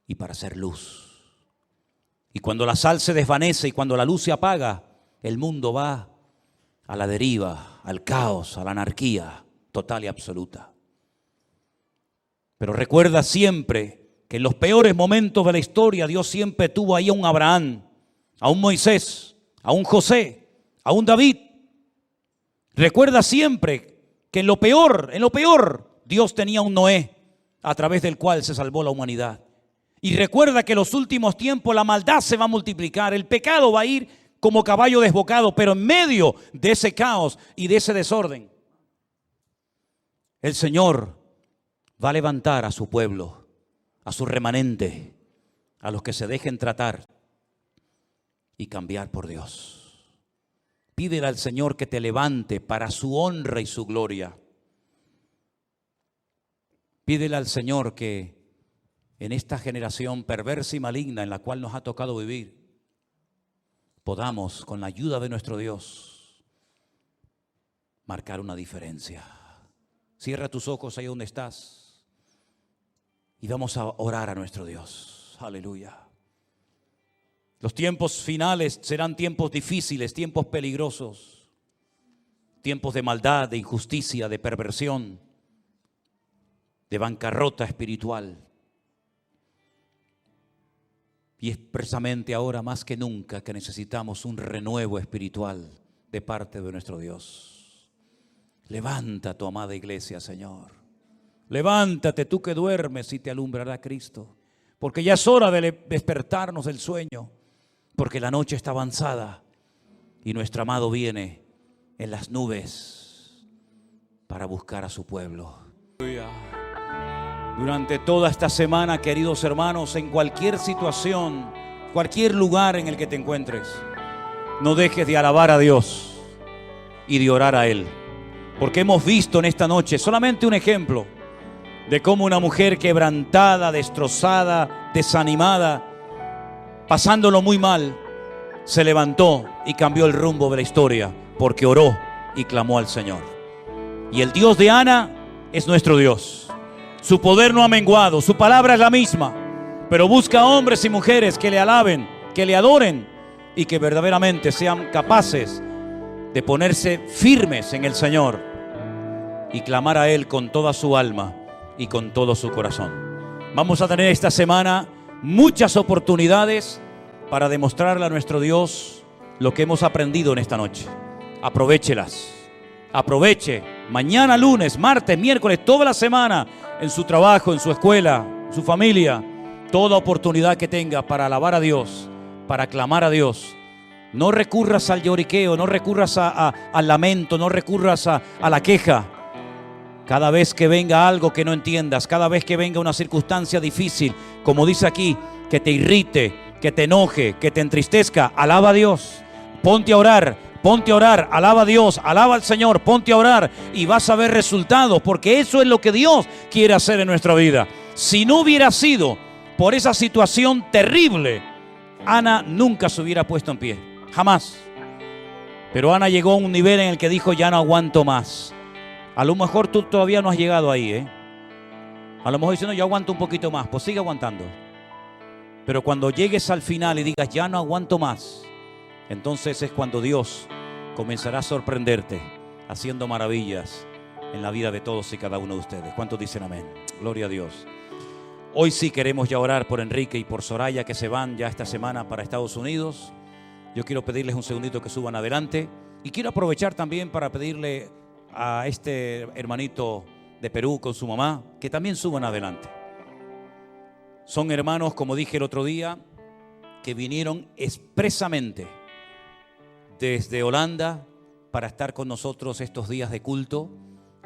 y para ser luz. Y cuando la sal se desvanece y cuando la luz se apaga, el mundo va a la deriva, al caos, a la anarquía total y absoluta. Pero recuerda siempre que en los peores momentos de la historia Dios siempre tuvo ahí a un Abraham, a un Moisés, a un José, a un David. Recuerda siempre que en lo peor, Dios tenía un Noé a través del cual se salvó la humanidad. Y recuerda que en los últimos tiempos la maldad se va a multiplicar, el pecado va a ir como caballo desbocado, pero en medio de ese caos y de ese desorden, el Señor va a levantar a su pueblo, a su remanente, a los que se dejen tratar y cambiar por Dios. Pídele al Señor que te levante para su honra y su gloria. Pídele al Señor que en esta generación perversa y maligna en la cual nos ha tocado vivir, podamos, con la ayuda de nuestro Dios, marcar una diferencia. Cierra tus ojos ahí donde estás y vamos a orar a nuestro Dios. Aleluya. Los tiempos finales serán tiempos difíciles, tiempos peligrosos, tiempos de maldad, de injusticia, de perversión, de bancarrota espiritual. Y es precisamente ahora más que nunca que necesitamos un renuevo espiritual de parte de nuestro Dios. Levanta tu amada iglesia, Señor. Levántate tú que duermes y te alumbrará Cristo. Porque ya es hora de despertarnos del sueño. Porque la noche está avanzada y nuestro amado viene en las nubes para buscar a su pueblo. Durante toda esta semana, queridos hermanos, en cualquier situación, cualquier lugar en el que te encuentres, no dejes de alabar a Dios y de orar a Él. Porque hemos visto en esta noche solamente un ejemplo de cómo una mujer quebrantada, destrozada, desanimada, pasándolo muy mal, se levantó y cambió el rumbo de la historia porque oró y clamó al Señor. Y el Dios de Ana es nuestro Dios. Su poder no ha menguado, su palabra es la misma, pero busca hombres y mujeres que le alaben, que le adoren y que verdaderamente sean capaces de ponerse firmes en el Señor y clamar a Él con toda su alma y con todo su corazón. Vamos a tener esta semana muchas oportunidades para demostrarle a nuestro Dios lo que hemos aprendido en esta noche. Aprovéchelas. Aproveche mañana, lunes, martes, miércoles, toda la semana, en su trabajo, en su escuela, en su familia, toda oportunidad que tenga para alabar a Dios, para clamar a Dios. No recurras al lloriqueo, no recurras al lamento, no recurras a la queja. Cada vez que venga algo que no entiendas, cada vez que venga una circunstancia difícil, como dice aquí, que te irrite, que te enoje, que te entristezca, alaba a Dios. Ponte a orar, alaba a Dios, alaba al Señor, ponte a orar y vas a ver resultados, porque eso es lo que Dios quiere hacer en nuestra vida. Si no hubiera sido por esa situación terrible, Ana nunca se hubiera puesto en pie, jamás. Pero Ana llegó a un nivel en el que dijo, ya no aguanto más. A lo mejor tú todavía no has llegado ahí, A lo mejor dices, no, yo aguanto un poquito más, pues sigue aguantando. Pero cuando llegues al final y digas, ya no aguanto más, entonces es cuando Dios comenzará a sorprenderte, haciendo maravillas en la vida de todos y cada uno de ustedes. ¿Cuántos dicen amén? Gloria a Dios. Hoy sí queremos ya orar por Enrique y por Soraya, que se van ya esta semana para Estados Unidos. Yo quiero pedirles un segundito que suban adelante. Y quiero aprovechar también para pedirle a este hermanito de Perú con su mamá que también suban adelante. Son hermanos, como dije el otro día, que vinieron expresamente desde Holanda para estar con nosotros estos días de culto.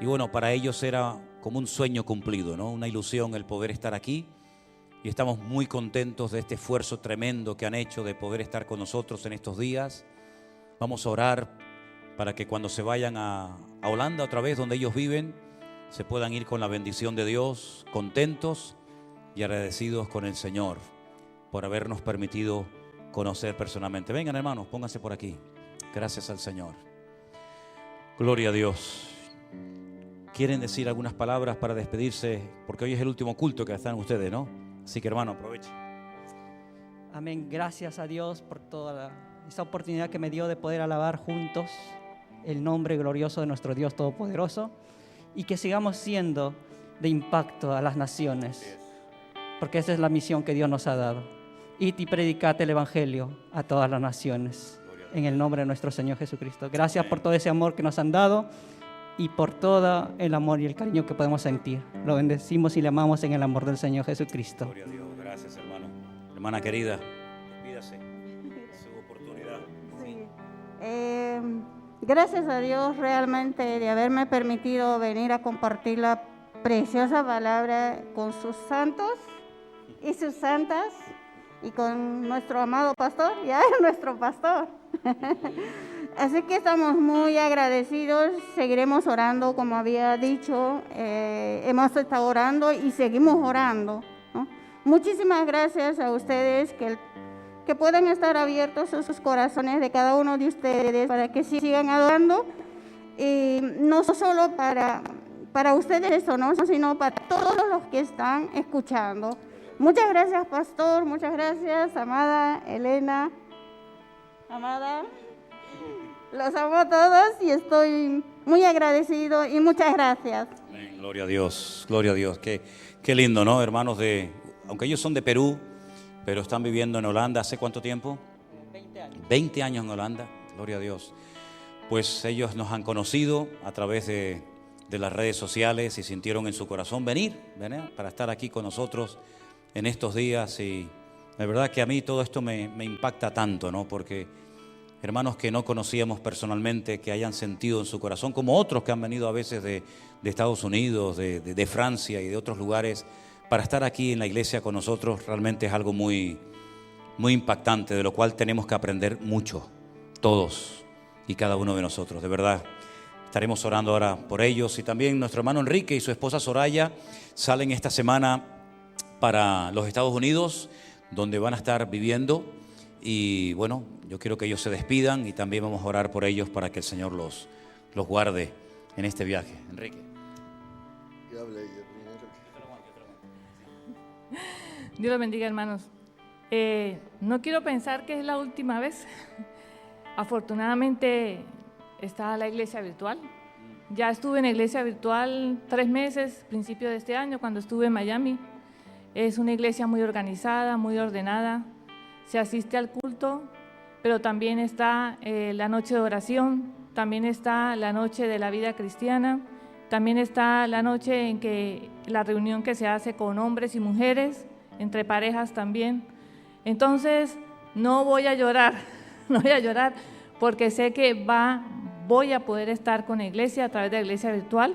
Y bueno, para ellos era como un sueño cumplido, ¿no? Una ilusión el poder estar aquí. Y estamos muy contentos de este esfuerzo tremendo que han hecho de poder estar con nosotros en estos días. Vamos a orar para que cuando se vayan a Holanda otra vez, donde ellos viven, se puedan ir con la bendición de Dios, contentos y agradecidos con el Señor por habernos permitido conocer personalmente. Vengan, hermanos, pónganse por aquí. Gracias al Señor. Gloria a Dios. ¿Quieren decir algunas palabras para despedirse? Porque hoy es el último culto que están ustedes, ¿no? Así que, hermano, aprovechen. Amén. Gracias a Dios por toda esta oportunidad que me dio de poder alabar juntos el nombre glorioso de nuestro Dios Todopoderoso, y que sigamos siendo de impacto a las naciones, porque esa es la misión que Dios nos ha dado. Id y predicad el Evangelio a todas las naciones, en el nombre de nuestro Señor Jesucristo. Gracias por todo ese amor que nos han dado y por todo el amor y el cariño que podemos sentir. Lo bendecimos y le amamos en el amor del Señor Jesucristo. Gloria a Dios. Gracias, hermano. Hermana querida, despídase. Su oportunidad. Sí. Gracias a Dios realmente de haberme permitido venir a compartir la preciosa palabra con sus santos y sus santas y con nuestro amado pastor, ya es nuestro pastor. Así que estamos muy agradecidos, seguiremos orando como había dicho, hemos estado orando y seguimos orando, ¿no? Muchísimas gracias a ustedes que puedan estar abiertos sus corazones de cada uno de ustedes para que sigan adorando, y no solo para ustedes, ¿no? Sino para todos los que están escuchando. Muchas gracias, pastor, muchas gracias, amada Elena, amada, los amo a todos y estoy muy agradecido y muchas gracias. Amén. Gloria a Dios, gloria a Dios. Qué lindo, ¿no? Hermanos aunque ellos son de Perú, pero están viviendo en Holanda. ¿Hace cuánto tiempo? 20 años. 20 años en Holanda, gloria a Dios. Pues ellos nos han conocido a través de las redes sociales y sintieron en su corazón venir para estar aquí con nosotros en estos días. Y la verdad que a mí todo esto me impacta tanto, ¿no? Porque hermanos que no conocíamos personalmente, que hayan sentido en su corazón, como otros que han venido a veces de Estados Unidos, de Francia y de otros lugares, para estar aquí en la iglesia con nosotros, realmente es algo muy, muy impactante, de lo cual tenemos que aprender mucho, todos y cada uno de nosotros, de verdad. Estaremos orando ahora por ellos, y también nuestro hermano Enrique y su esposa Soraya salen esta semana para los Estados Unidos, donde van a estar viviendo, y bueno, yo quiero que ellos se despidan y también vamos a orar por ellos para que el Señor los guarde en este viaje. Enrique. Que hable ella primero. Dios los bendiga, hermanos. No quiero pensar que es la última vez. Afortunadamente está la iglesia virtual. Ya estuve en la iglesia virtual 3 meses, principio de este año, cuando estuve en Miami. Es una iglesia muy organizada, muy ordenada. Se asiste al culto, pero también está la noche de oración, también está la noche de la vida cristiana, también está la noche en que la reunión que se hace con hombres y mujeres, entre parejas también. Entonces, no voy a llorar, no voy a llorar, porque sé que voy a poder estar con la iglesia a través de la iglesia virtual.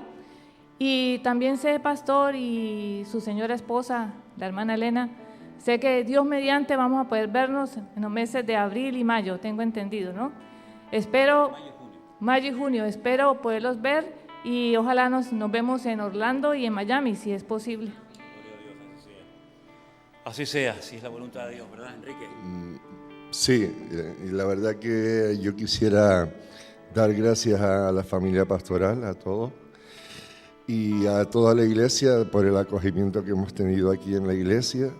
Y también sé, pastor, y su señora esposa, la hermana Elena, sé que Dios mediante vamos a poder vernos en los meses de abril y mayo, tengo entendido, ¿no? Espero, mayo y junio, espero poderlos ver, y ojalá nos vemos en Orlando y en Miami, si es posible. Así sea, así es la voluntad de Dios, ¿verdad, Enrique? Sí, y la verdad que yo quisiera dar gracias a la familia pastoral, a todos, y a toda la iglesia por el acogimiento que hemos tenido aquí en la iglesia.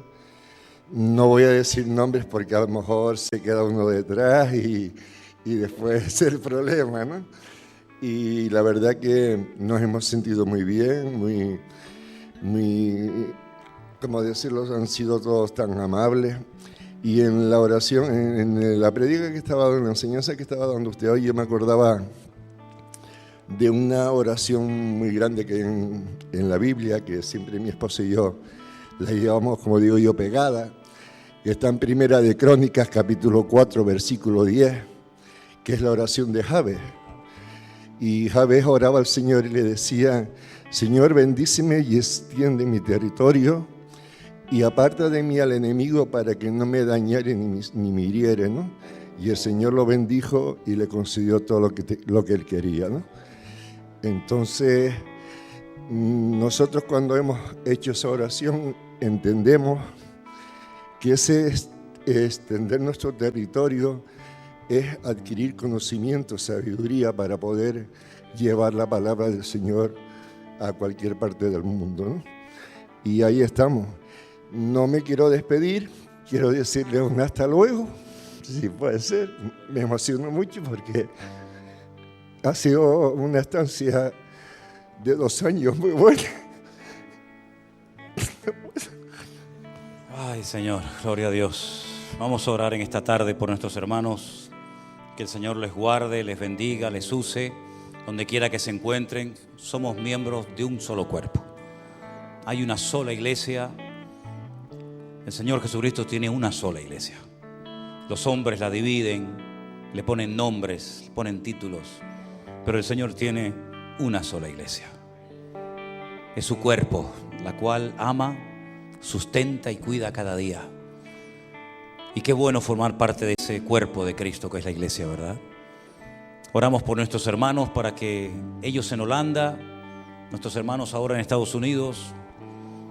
No voy a decir nombres porque a lo mejor se queda uno detrás y después es el problema, ¿no? Y la verdad que nos hemos sentido muy bien, muy, ¿cómo decirlo? Han sido todos tan amables. Y en la oración, en la predica que estaba dando, en la enseñanza que estaba dando usted hoy, yo me acordaba de una oración muy grande que en la Biblia, que siempre mi esposa y yo la llevamos, como digo yo, pegada, que está en Primera de Crónicas, capítulo 4, versículo 10, que es la oración de Jabez. Y Jabez oraba al Señor y le decía: Señor, bendíceme y extiende mi territorio y aparta de mí al enemigo para que no me dañare ni me hiriere, ¿no? Y el Señor lo bendijo y le concedió todo lo que él quería, ¿no? Entonces, nosotros cuando hemos hecho esa oración entendemos que ese extender nuestro territorio es adquirir conocimiento, sabiduría para poder llevar la palabra del Señor a cualquier parte del mundo, ¿no? Y ahí estamos. No me quiero despedir, quiero decirle un hasta luego, si puede ser. Me emociono mucho porque ha sido una estancia de 2 años muy buena. Ay, Señor, gloria a Dios. Vamos a orar en esta tarde por nuestros hermanos. Que el Señor les guarde, les bendiga, les use, donde quiera que se encuentren. Somos miembros de un solo cuerpo. Hay una sola iglesia. El Señor Jesucristo tiene una sola iglesia. Los hombres la dividen, le ponen nombres, le ponen títulos, pero el Señor tiene una sola iglesia. Es su cuerpo, la cual ama, sustenta y cuida cada día. Y qué bueno formar parte de ese cuerpo de Cristo que es la iglesia, ¿verdad? Oramos por nuestros hermanos para que ellos en Holanda, nuestros hermanos ahora en Estados Unidos,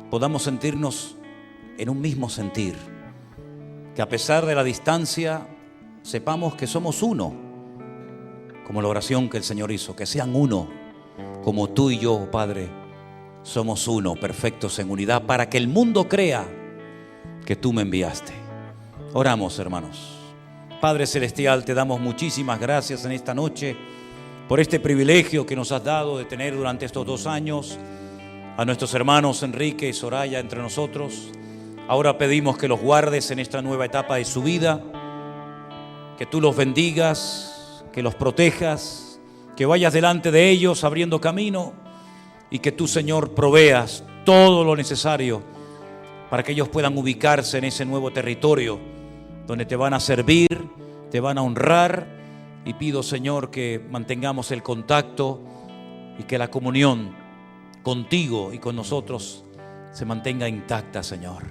podamos sentirnos en un mismo sentir. Que a pesar de la distancia, sepamos que somos uno. Como la oración que el Señor hizo, que sean uno. Como tú y yo, Padre, somos uno, perfectos en unidad, para que el mundo crea que tú me enviaste. Oramos, hermanos. Padre Celestial, te damos muchísimas gracias en esta noche por este privilegio que nos has dado de tener durante estos 2 años a nuestros hermanos Enrique y Soraya entre nosotros. Ahora pedimos que los guardes en esta nueva etapa de su vida, que tú los bendigas, que los protejas, que vayas delante de ellos abriendo camino y que tú, Señor, proveas todo lo necesario para que ellos puedan ubicarse en ese nuevo territorio donde te van a servir, te van a honrar. Y pido, Señor, que mantengamos el contacto y que la comunión contigo y con nosotros se mantenga intacta, Señor.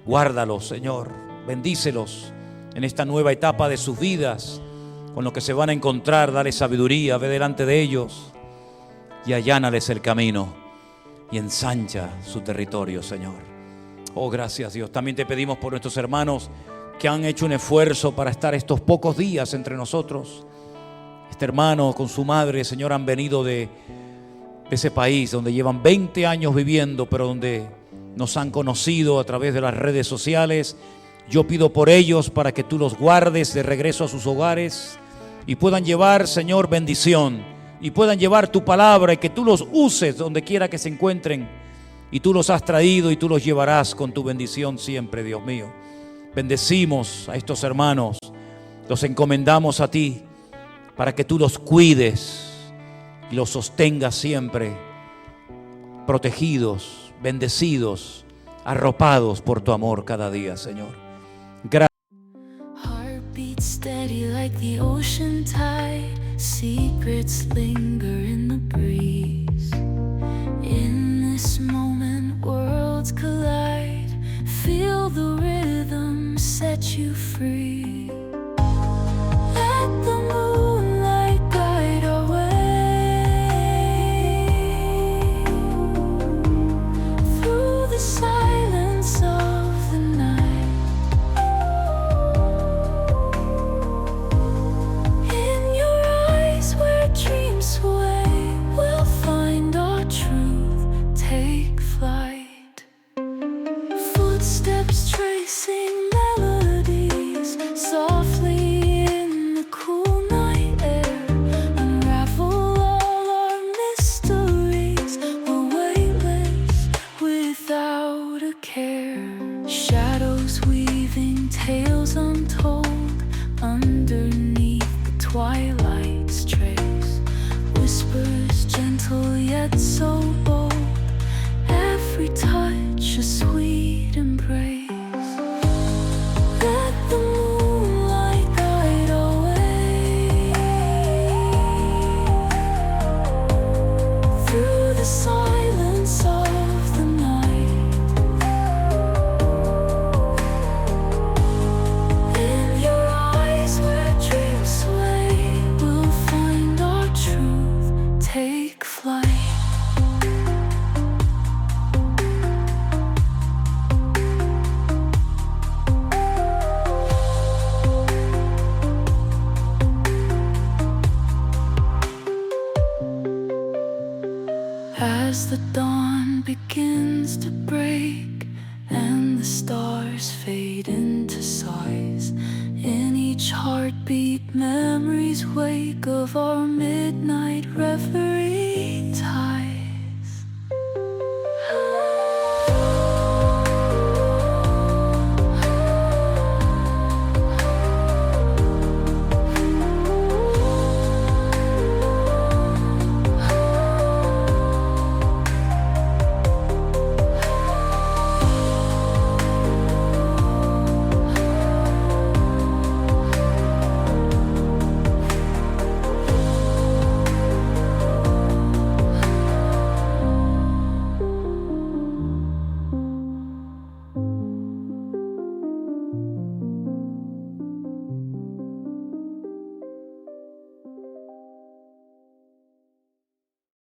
Guárdalos, Señor, bendícelos en esta nueva etapa de sus vidas, con lo que se van a encontrar. Dale sabiduría, ve delante de ellos y allánales el camino y ensancha su territorio, Señor. Oh, gracias, Dios. También te pedimos por nuestros hermanos que han hecho un esfuerzo para estar estos pocos días entre nosotros. Este hermano con su madre, Señor, han venido de ese país donde llevan 20 años viviendo, pero donde nos han conocido a través de las redes sociales. Yo pido por ellos para que tú los guardes de regreso a sus hogares y puedan llevar, Señor, bendición, y puedan llevar tu palabra, y que tú los uses donde quiera que se encuentren. Y tú los has traído y tú los llevarás con tu bendición siempre, Dios mío. Bendecimos a estos hermanos, los encomendamos a ti para que tú los cuides y los sostengas siempre, protegidos, bendecidos, arropados por tu amor cada día, Señor. Gracias. Heartbeat steady like the ocean tide. Secrets linger in the breeze. In this moment, worlds collide. Feel the rhythm set you free. Let the moonlight guide our way through the silence of the night. In your eyes where dreams sway, we'll find our truth, take flight. Footsteps tracing melodies, As the dawn begins to break and the stars fade into sighs, in each heartbeat memories wake of our midnight reverie.